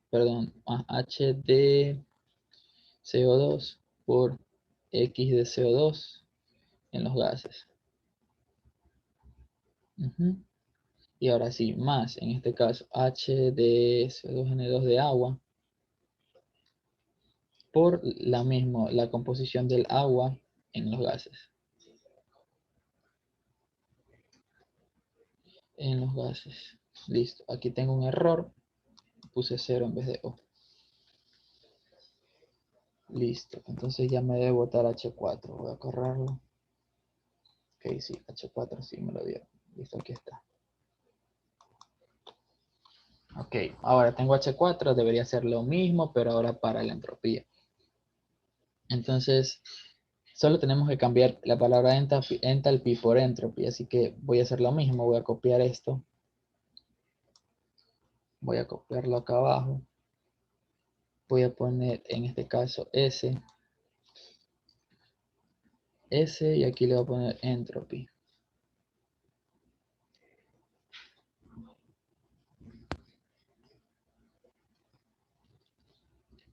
perdón, más H de CO2 por X de CO2 en los gases. Y ahora sí, más, en este caso, H de CO2N2 de agua por la composición del agua en los gases. En los gases. Listo. Aquí tengo un error. Puse 0 en vez de O. Listo. Entonces ya me debe botar H4. Voy a correrlo. Ok, sí, H4 sí me lo dio. Listo, aquí está. Ok, ahora tengo H4. Debería ser lo mismo, pero ahora para la entropía. Entonces, solo tenemos que cambiar la palabra enthalpy por entropy. Así que voy a hacer lo mismo. Voy a copiar esto. Voy a copiarlo acá abajo. Voy a poner en este caso S. S y aquí le voy a poner entropy.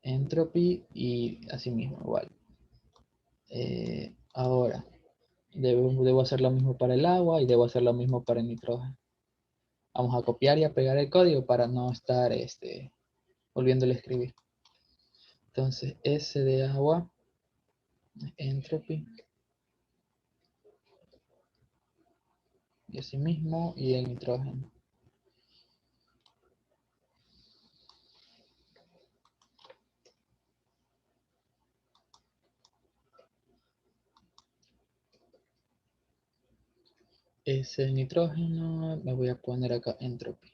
entropy y así mismo, igual. Ahora, debo hacer lo mismo para el agua y debo hacer lo mismo para el nitrógeno. Vamos a copiar y a pegar el código para no estar volviéndole a escribir. Entonces, S de agua, entropy, y así mismo, y el nitrógeno. Ese nitrógeno, me voy a poner acá entropy.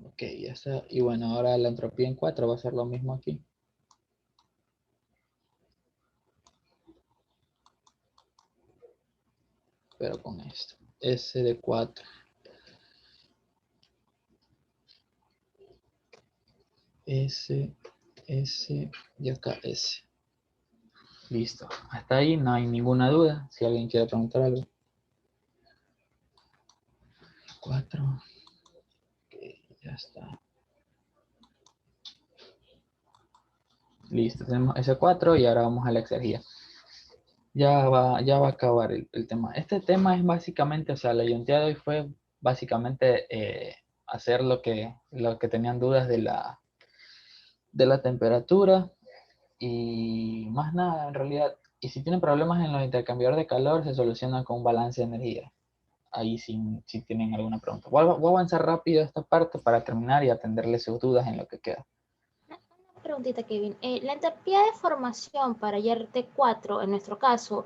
Ok, ya está. Y bueno, ahora la entropía en 4 va a ser lo mismo aquí. Pero con esto. S de 4. S, S y acá S. Listo. Hasta ahí no hay ninguna duda. Si alguien quiere preguntar algo. 4. Ok, ya está. Listo. Tenemos S4 y ahora vamos a la exergía. Ya va a acabar el tema. Este tema es básicamente, o sea, la ayuntía de hoy fue básicamente hacer lo que tenían dudas de la temperatura y más nada en realidad. Y si tienen problemas en los intercambiadores de calor, se solucionan con un balance de energía. Ahí sí, si tienen alguna pregunta. Voy a avanzar rápido esta parte para terminar y atenderle sus dudas en lo que queda. Una preguntita, Kevin. La entropía de formación para YRT4, en nuestro caso,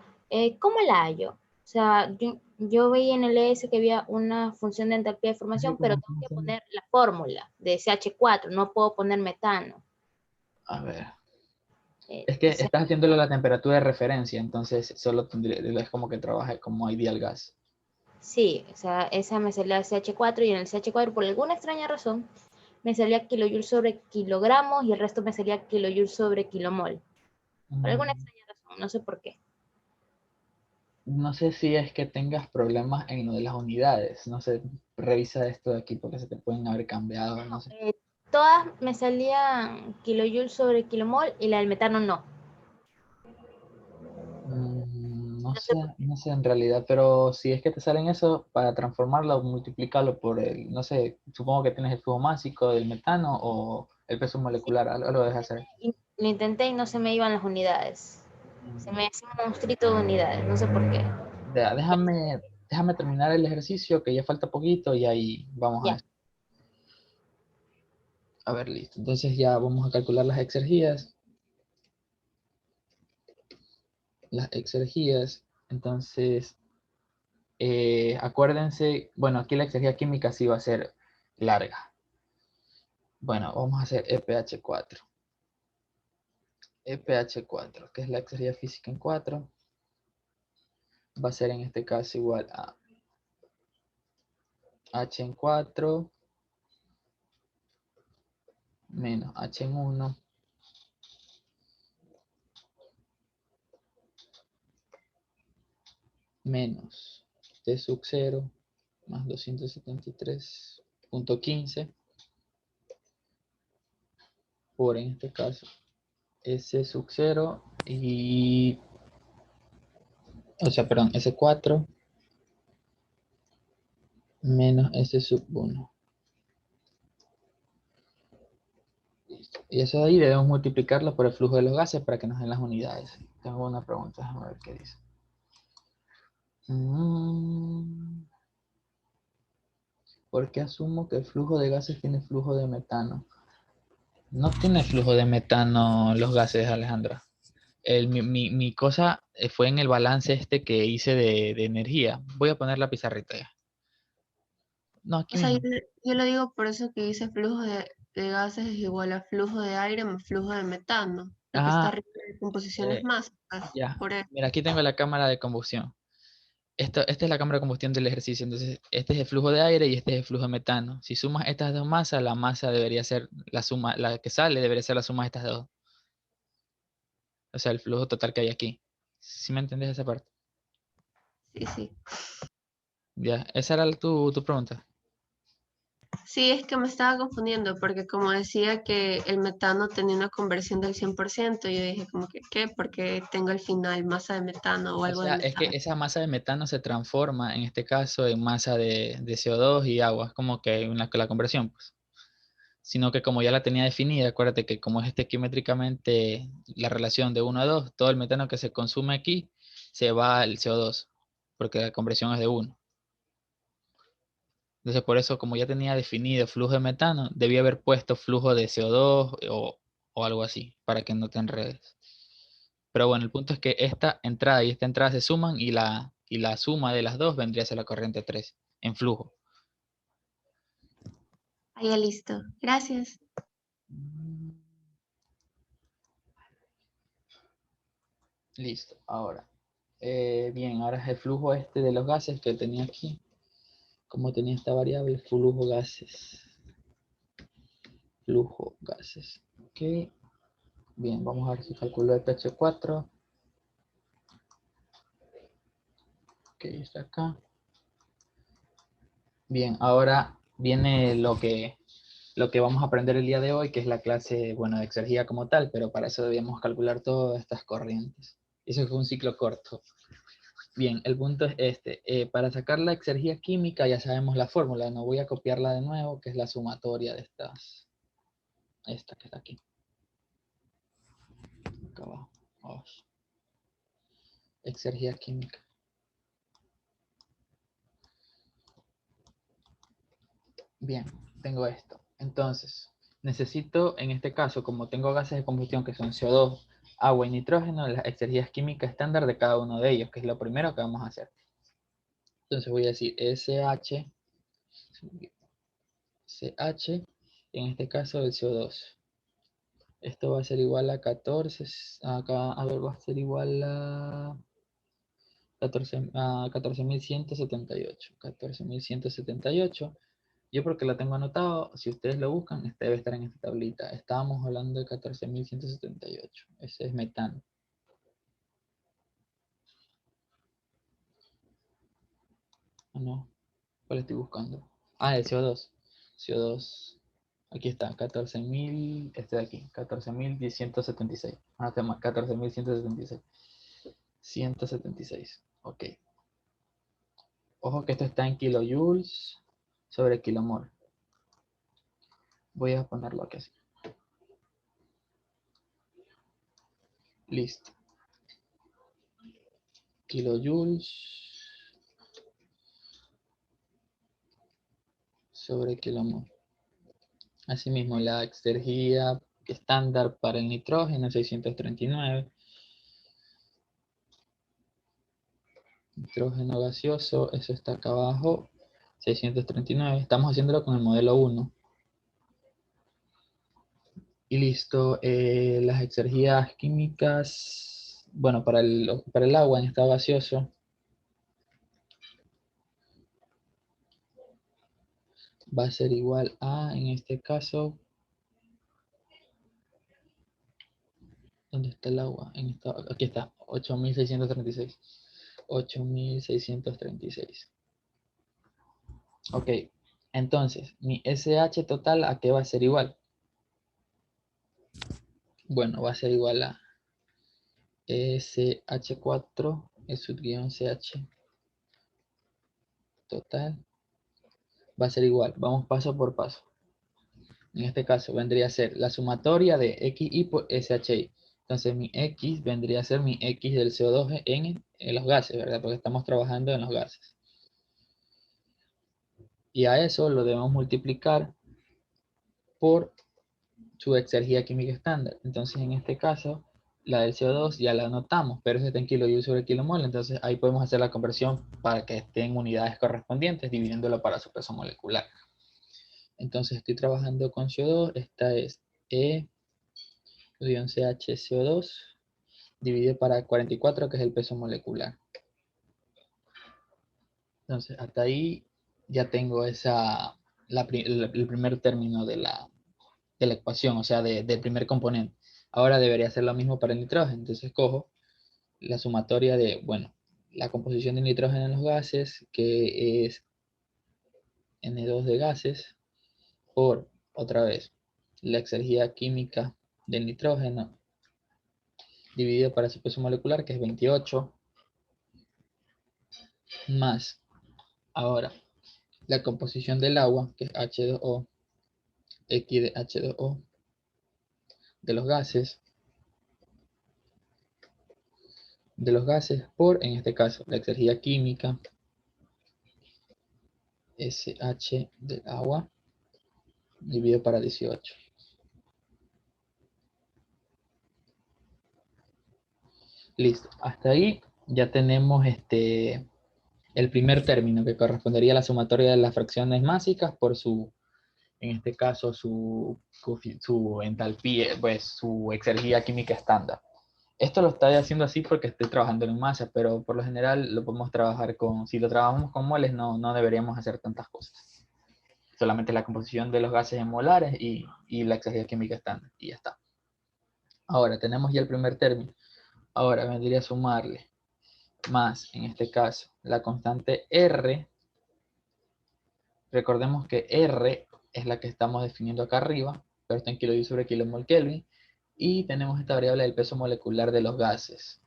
¿cómo la hallo? O sea, yo veía en el ES que había una función de entropía de formación, pero tengo que poner la fórmula de CH4, no puedo poner metano. A ver. Es que estás haciéndolo a la temperatura de referencia, entonces solo es como que trabaja como ideal gas. Sí, o sea, esa me salía CH4 y en el CH4 por alguna extraña razón me salía kilojoule sobre kilogramos y el resto me salía kilojoule sobre kilomol. Por alguna extraña razón, no sé por qué. No sé si es que tengas problemas en lo de las unidades. No sé, revisa esto de aquí porque se te pueden haber cambiado, no sé. Todas me salían kilojoule sobre kilomol y la del metano no. No sé en realidad, pero si es que te salen eso, para transformarlo, multiplícalo por el, no sé, supongo que tienes el flujo másico del metano o el peso molecular, algo lo dejas hacer. Lo intenté y no se me iban las unidades. Se me hacía un monstruito de unidades, no sé por qué. Déjame terminar el ejercicio, que ya falta poquito y ahí vamos Ya. a ver, listo. Entonces ya vamos a calcular las exergías. Entonces, acuérdense, bueno, aquí la exergía química sí va a ser larga. Bueno, vamos a hacer EPH4. EPH4, que es la exergía física en 4, va a ser en este caso igual a H en 4 menos H en 1 menos T sub 0 más 273.15 por, en este caso, S sub 0 y, o sea, perdón, S4 menos S sub 1. Y eso de ahí debemos multiplicarlo por el flujo de los gases para que nos den las unidades. Tengo una pregunta, déjame ver qué dice. ¿Por qué asumo que el flujo de gases tiene flujo de metano? No tiene flujo de metano los gases, Alejandra. Mi cosa fue en el balance este que hice de energía. Voy a poner la pizarrita ya. No, aquí O sea, mismo. yo lo digo por eso que dice flujo de gases es igual a flujo de aire más flujo de metano, lo que está Ah, arriba de composiciones más. ya. Por eso. Mira, aquí tengo la cámara de combustión. Esta es la cámara de combustión del ejercicio. Entonces, este es el flujo de aire y este es el flujo de metano. Si sumas estas dos masas, la masa debería ser la suma, la que sale debería ser la suma de estas dos. O sea, el flujo total que hay aquí. ¿Sí me entendés esa parte? Sí, sí. Ya, esa era tu pregunta. Sí, es que me estaba confundiendo porque como decía que el metano tenía una conversión del 100%, yo dije como que, ¿qué? Porque tengo al final masa de metano o O algo de sea, es que metano. esa masa de metano se transforma, en este caso, en masa de CO2 y agua. Es como que la conversión, pues. Sino que como ya la tenía definida, acuérdate que como es estequiométricamente la relación de 1 a 2, todo el metano que se consume aquí se va al CO2, porque la conversión es de 1. Entonces, por eso, como ya tenía definido flujo de metano, debía haber puesto flujo de CO2 o algo así, para que no te enredes. Pero bueno, el punto es que esta entrada y esta entrada se suman y la suma de las dos vendría a ser la corriente 3 en flujo. Ah, ya listo. Gracias. Listo, ahora. Bien, ahora es el flujo este de los gases que tenía aquí. Como tenía esta variable, flujo gases. Flujo gases. Ok. Bien, vamos a ver si calculo el pH4. Ok, está acá. Bien, ahora viene lo que vamos a aprender el día de hoy, que es la clase, bueno, de exergía como tal, pero para eso debíamos calcular todas estas corrientes. Eso fue un ciclo corto. Bien, el punto es este. Para sacar la exergía química ya sabemos la fórmula, no voy a copiarla de nuevo, que es la sumatoria de esta que está aquí. Acá abajo. Vamos. Exergía química. Bien, tengo esto. Entonces, necesito, en este caso, como tengo gases de combustión que son CO2, agua y nitrógeno, las exergías químicas estándar de cada uno de ellos, que es lo primero que vamos a hacer. Entonces voy a decir SH, CH, en este caso el CO2. Esto va a ser igual a 14, acá, a ver, va a ser igual a 14.178. 14.178. Yo porque lo tengo anotado, si ustedes lo buscan, este debe estar en esta tablita. Estábamos hablando de 14.178. Ese es metano. Ah, no. ¿Cuál estoy buscando? Ah, el CO2. CO2. Aquí está, 14.000, este de aquí, 14.176. Ah, 14.176. 176. Ok. Ojo que esto está en kilojoules sobre kilomol. Voy a ponerlo aquí así. Listo. Kilojoules sobre kilomol. Asimismo, la exergía estándar para el nitrógeno, 639. Nitrógeno gaseoso, eso está acá abajo, 639. Estamos haciéndolo con el modelo 1. Y listo, las exergías químicas, bueno, para el agua en estado gaseoso, va a ser igual a, en este caso, ¿dónde está el agua? Aquí está, 8.636. 8.636. Ok, entonces, mi SH total, ¿a qué va a ser igual? Bueno, va a ser igual a SH4, S-CH total, va a ser igual. Vamos paso por paso. En este caso vendría a ser la sumatoria de XI por SHI. Entonces mi X vendría a ser mi X del CO2 en los gases, ¿verdad? Porque estamos trabajando en los gases. Y a eso lo debemos multiplicar por su exergía química estándar. Entonces, en este caso, la del CO2 ya la anotamos, pero está en kilojoules sobre kilomol. Entonces, ahí podemos hacer la conversión para que esté en unidades correspondientes, dividiéndolo para su peso molecular. Entonces, estoy trabajando con CO2. Esta es E-CHCO2 dividido para 44, que es el peso molecular. Entonces, hasta ahí ya tengo el primer término de la ecuación, o sea, del primer componente. Ahora debería hacer lo mismo para el nitrógeno. Entonces cojo la sumatoria de, bueno, la composición de nitrógeno en los gases, que es N2 de gases, por, otra vez, la exergía química del nitrógeno dividido para su peso molecular, que es 28, más, ahora, la composición del agua, que es H2O, X de H2O, de los gases, por, en este caso, la exergía química, SH del agua, dividido para 18. Listo, hasta ahí ya tenemos el primer término, que correspondería a la sumatoria de las fracciones másicas por su, en este caso, su entalpía, pues su exergía química estándar. Esto lo estoy haciendo así porque estoy trabajando en masa, pero por lo general lo podemos trabajar con, si lo trabajamos con moles, no deberíamos hacer tantas cosas. Solamente la composición de los gases en molares y la exergía química estándar, y ya está. Ahora, tenemos ya el primer término. Ahora vendría a sumarle más, en este caso, la constante R. Recordemos que R es la que estamos definiendo acá arriba, pero está en kilojoule sobre kilomol Kelvin. Y tenemos esta variable del peso molecular de los gases,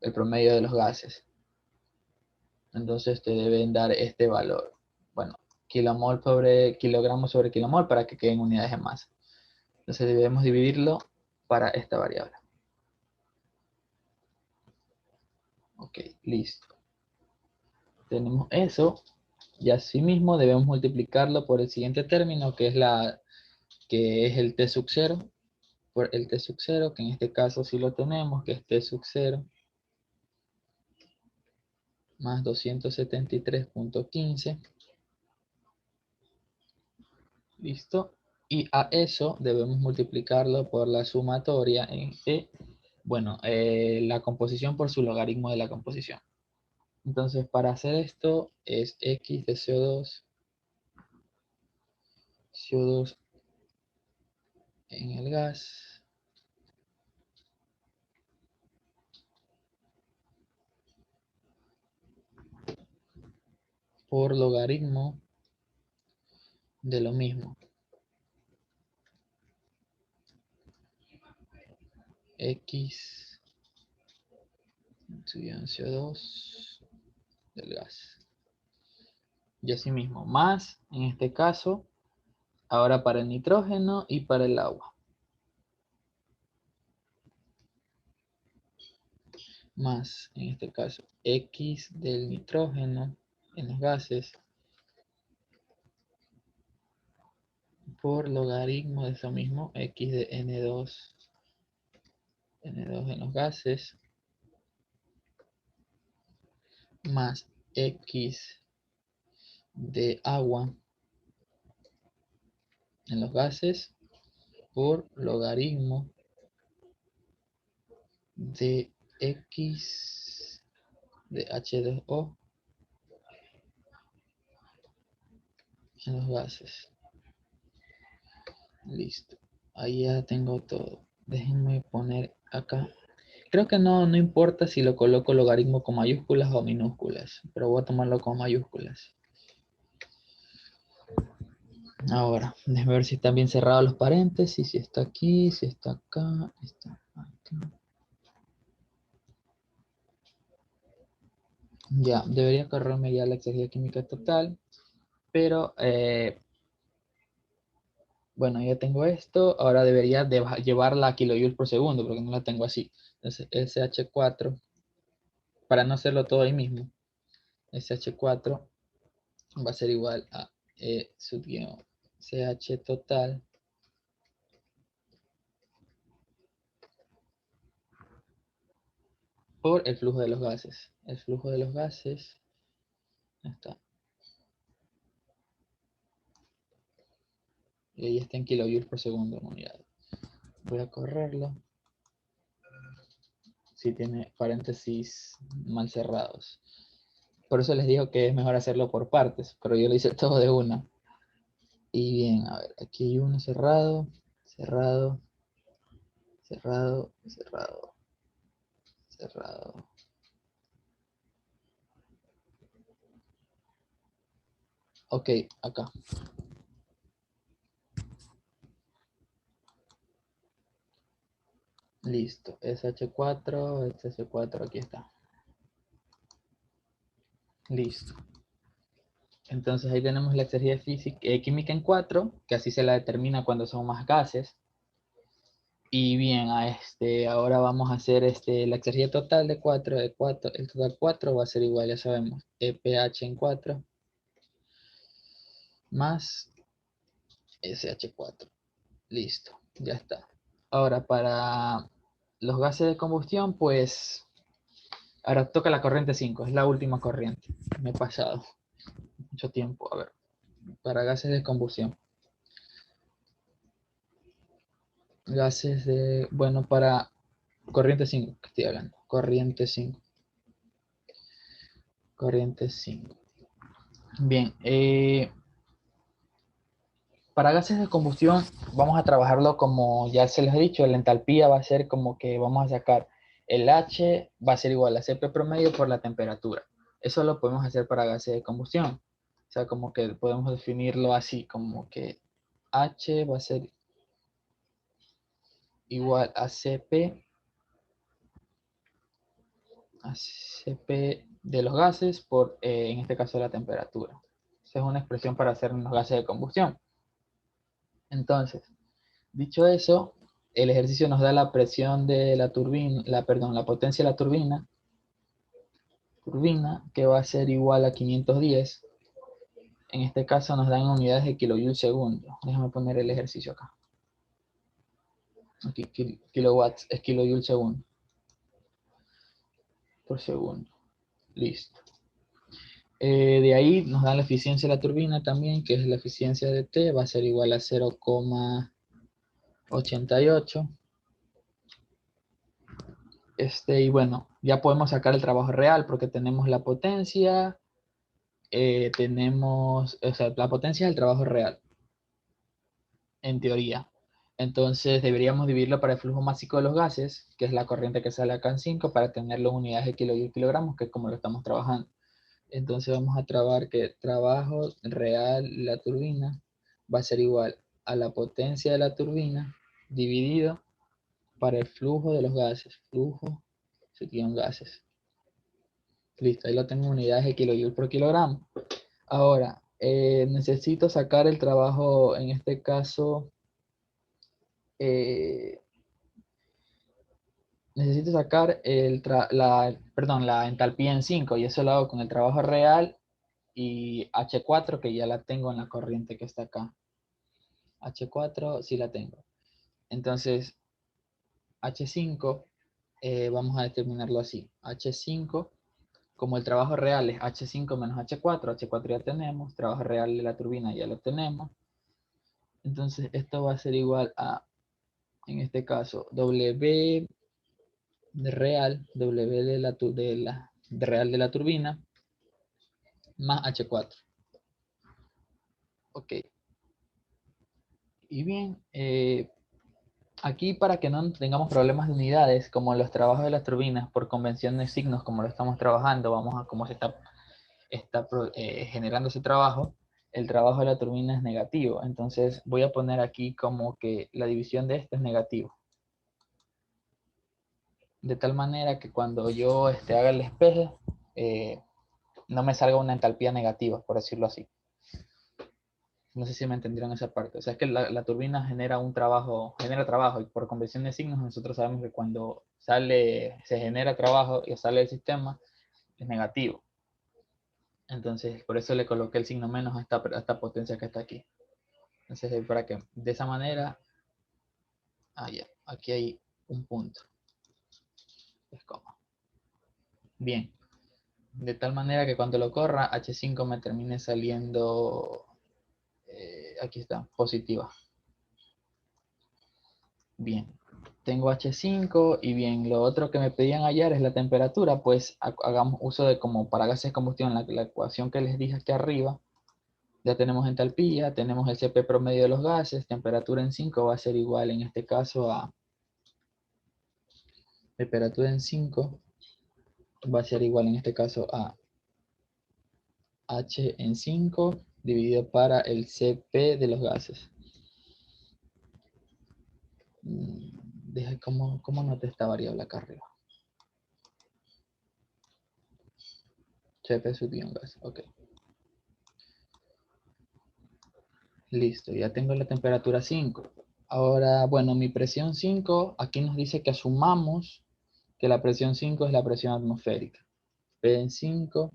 el promedio de los gases. Entonces te deben dar este valor. Bueno, kilomol sobre kilomol para que queden unidades de masa. Entonces debemos dividirlo para esta variable. Ok, listo. Tenemos eso. Y asimismo debemos multiplicarlo por el siguiente término, que es el T sub 0. Por el T sub 0, que en este caso sí lo tenemos, que es T sub 0 más 273.15. Listo. Y a eso debemos multiplicarlo por la sumatoria la composición por su logaritmo de la composición. Entonces, para hacer esto es X de CO2 en el gas por logaritmo de lo mismo. X CO2 del gas. Y así mismo, más, en este caso, ahora para el nitrógeno y para el agua. Más, en este caso, X del nitrógeno en los gases por logaritmo de eso mismo, X de N2 en los gases, más X de agua en los gases por logaritmo de X de H2O en los gases. Listo. Ahí ya tengo todo. Déjenme poner acá. Creo que no importa si lo coloco logaritmo con mayúsculas o minúsculas, pero voy a tomarlo con mayúsculas. Ahora, déjenme ver si están bien cerrados los paréntesis, si está aquí, si está acá, está acá. Ya, debería correrme ya la exergía química total, pero bueno, ya tengo esto. Ahora debería llevarla a kilojoules por segundo, porque no la tengo así. Entonces, SH4, para no hacerlo todo ahí mismo, SH4 va a ser igual a sub-guión CH total por el flujo de los gases. El flujo de los gases, ahí está. Y ahí está en kilojoules por segundo en unidad. Voy a correrlo. Si tiene paréntesis mal cerrados. Por eso les digo que es mejor hacerlo por partes, pero yo lo hice todo de una. Y bien, a ver, aquí hay uno cerrado, cerrado, cerrado, cerrado, cerrado. Ok, acá. Listo. SH4, SH4, aquí está. Listo. Entonces ahí tenemos la exergia física, química en 4, que así se la determina cuando son más gases. Y bien, ahora vamos a hacer la exergia total de 4, el total 4 va a ser igual, ya sabemos, EPH en 4 más SH4. Listo, ya está. Ahora para los gases de combustión, pues ahora toca la corriente 5, es la última corriente. Me he pasado mucho tiempo. A ver, para gases de combustión. Gases de, bueno, para corriente 5, que estoy hablando. Corriente 5. Corriente 5. Bien, para gases de combustión vamos a trabajarlo como ya se les he dicho, la entalpía va a ser como que vamos a sacar el H va a ser igual a Cp promedio por la temperatura. Eso lo podemos hacer para gases de combustión. O sea, como que podemos definirlo así, como que H va a ser igual a Cp de los gases por, en este caso, la temperatura. Esa es una expresión para hacer los gases de combustión. Entonces, dicho eso, el ejercicio nos da la presión de la turbina, la potencia de la turbina, que va a ser igual a 510. En este caso nos dan unidades de kilojoule segundo. Déjame poner el ejercicio acá. Aquí, kilowatts es kilojoule segundo. Por segundo. Listo. De ahí nos dan la eficiencia de la turbina también, que es la eficiencia de T, va a ser igual a 0,88. Y bueno, ya podemos sacar el trabajo real porque tenemos la potencia, tenemos, o sea, la potencia es el trabajo real, en teoría. Entonces deberíamos dividirlo para el flujo másico de los gases, que es la corriente que sale acá en 5, para tenerlo en unidades de kilojoule kilogramos, que es como lo estamos trabajando. Entonces vamos a trabajar que trabajo real de la turbina va a ser igual a la potencia de la turbina dividido para el flujo de los gases. Flujo serían gases. Listo, ahí lo tengo en unidades de kilojoule por kilogramo. Ahora, necesito sacar el trabajo, en este caso, necesito sacar la entalpía en 5 y eso lo hago con el trabajo real y H4 que ya la tengo en la corriente que está acá. H4 sí la tengo. Entonces, H5, vamos a determinarlo así. H5, como el trabajo real es H5 menos H4, H4 ya tenemos, trabajo real de la turbina ya lo tenemos. Entonces, esto va a ser igual a, en este caso, W de real, W de real de la turbina, más H4. Ok. Y bien, aquí para que no tengamos problemas de unidades, como los trabajos de las turbinas por convención de signos, como lo estamos trabajando, vamos a cómo se está generando ese trabajo, el trabajo de la turbina es negativo. Entonces voy a poner aquí como que la división de esto es negativo. De tal manera que cuando yo haga el despeje, no me salga una entalpía negativa, por decirlo así. No sé si me entendieron esa parte. O sea, es que la turbina genera trabajo y por convención de signos nosotros sabemos que cuando se genera trabajo y sale del sistema, es negativo. Entonces, por eso le coloqué el signo menos a esta potencia que está aquí. Entonces, para que de esa manera, ya, aquí hay un punto. Es como. Bien. De tal manera que cuando lo corra, H5 me termine saliendo, aquí está, positiva. Bien, tengo H5 y bien, lo otro que me pedían hallar es la temperatura, pues hagamos uso de como para gases de combustión, la ecuación que les dije aquí arriba. Ya tenemos entalpía, tenemos el Cp promedio de los gases, temperatura en 5 va a ser igual en este caso a, temperatura en 5 va a ser igual en este caso a H en 5 dividido para el Cp de los gases. Deja cómo nota esta variable acá arriba. Cp sub gas, ok. Listo, ya tengo la temperatura 5. Ahora, bueno, mi presión 5, aquí nos dice que asumamos que la presión 5 es la presión atmosférica. P en 5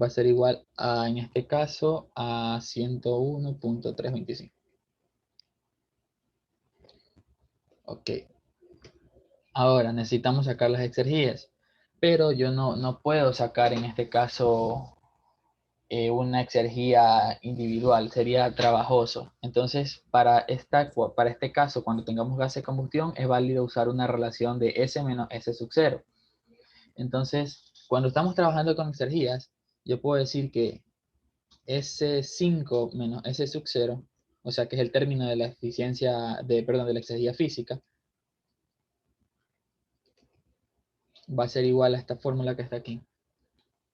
va a ser igual a, en este caso, a 101.325. Ok. Ahora necesitamos sacar las exergías, pero yo no puedo sacar en este caso una exergía individual, sería trabajoso. Entonces, para este caso, cuando tengamos gas de combustión, es válido usar una relación de S menos S sub 0. Entonces, cuando estamos trabajando con exergías, yo puedo decir que S5 menos S sub 0, o sea que es el término de la eficiencia, de la exergía física, va a ser igual a esta fórmula que está aquí.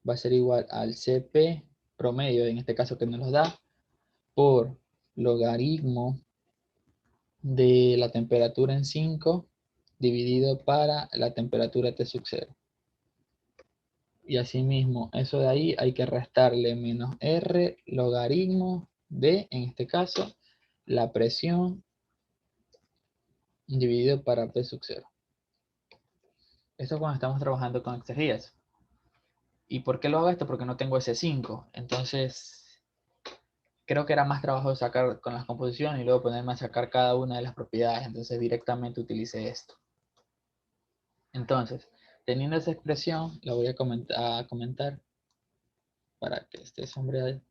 Va a ser igual al Cp promedio, en este caso que nos lo da, por logaritmo de la temperatura en 5 dividido para la temperatura T sub 0. Y asimismo, eso de ahí hay que restarle menos R logaritmo de, en este caso, la presión dividido para P sub 0. Esto cuando estamos trabajando con exergías. ¿Y por qué lo hago esto? Porque no tengo ese 5. Entonces, creo que era más trabajo sacar con las composiciones y luego ponerme a sacar cada una de las propiedades. Entonces, directamente utilicé esto. Entonces, teniendo esa expresión, la voy a comentar para que esté sombreada.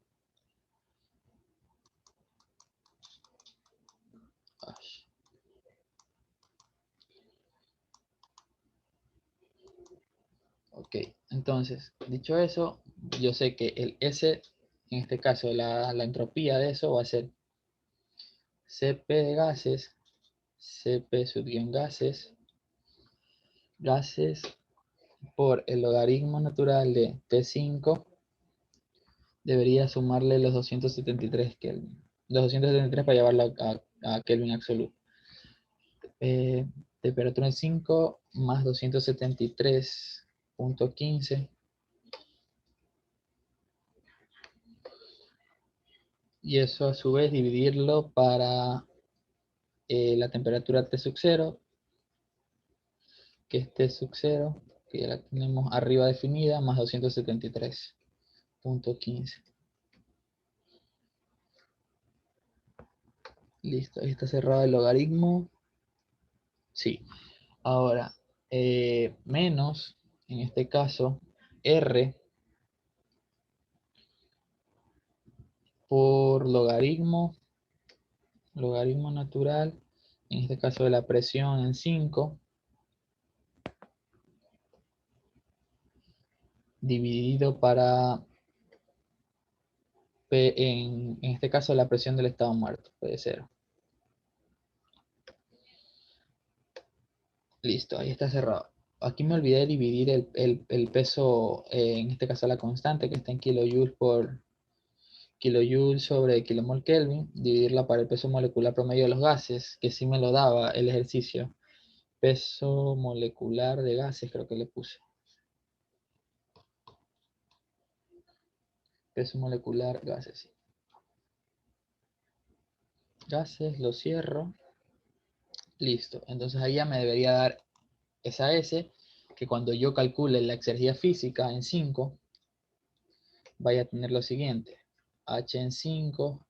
Ok, entonces, dicho eso, yo sé que el S, en este caso, la entropía de eso va a ser Cp de gases, Cp sub gases por el logaritmo natural de T5, debería sumarle los 273 Kelvin. Los 273 para llevarlo a Kelvin absoluto. Temperatura en 5 más 273.15. Y eso a su vez dividirlo para la temperatura T sub 0, que es T sub 0, que ya la tenemos arriba definida, más 273.15. Listo, ahí está cerrado el logaritmo. Sí. Ahora, menos, en este caso, R por logaritmo natural, en este caso de la presión en 5, dividido para P en este caso la presión del estado muerto, P de 0. Listo, ahí está cerrado. Aquí me olvidé de dividir el peso, en este caso la constante, que está en kilojoules por kilojoules sobre kilomol Kelvin, dividirla para el peso molecular promedio de los gases, que sí me lo daba el ejercicio. Peso molecular de gases, creo que le puse. Peso molecular gases, sí. Gases, lo cierro. Listo, entonces ahí ya me debería dar esa S, que cuando yo calcule la exergía física en 5, vaya a tener lo siguiente. H en 5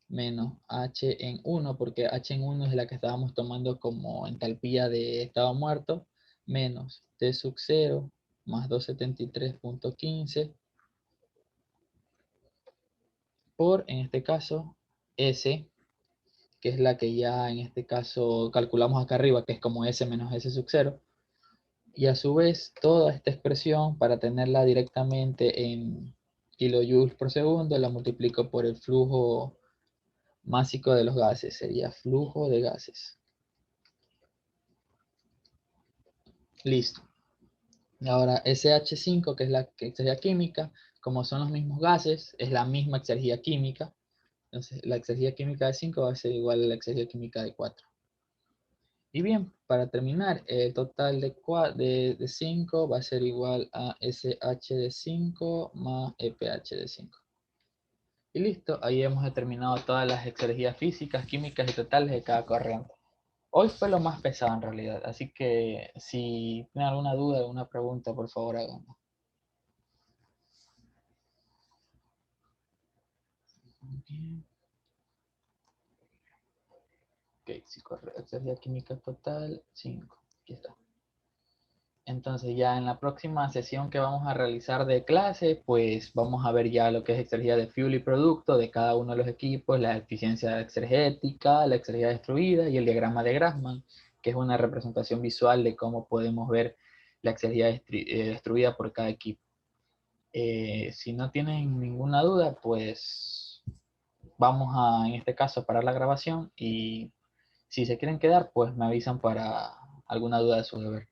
menos H en 1, porque H en 1 es la que estábamos tomando como entalpía de estado muerto, menos T sub 0 más 273.15 por, en este caso, S, que es la que ya en este caso calculamos acá arriba, que es como S menos S sub 0, y a su vez toda esta expresión, para tenerla directamente en kilojoules por segundo, la multiplico por el flujo másico de los gases, sería flujo de gases. Listo. Ahora SH5, que es la exergía química, como son los mismos gases, es la misma exergía química. Entonces la exergía química de 5 va a ser igual a la exergía química de 4. Y bien, para terminar, el total de 5 va a ser igual a SH de 5 más EPH de 5. Y listo, ahí hemos determinado todas las exergías físicas, químicas y totales de cada corriente. Hoy fue lo más pesado en realidad, así que si tienen alguna duda, alguna pregunta, por favor háganlo. Ok, sí, correcto. Exergía química total, 5. Aquí está. Entonces ya en la próxima sesión que vamos a realizar de clase, pues vamos a ver ya lo que es exergía de fuel y producto de cada uno de los equipos, la eficiencia exergética, la exergía destruida y el diagrama de Grassmann, que es una representación visual de cómo podemos ver la exergía destruida por cada equipo. Si no tienen ninguna duda, pues vamos a, en este caso, parar la grabación y si se quieren quedar, pues me avisan para alguna duda de su deber.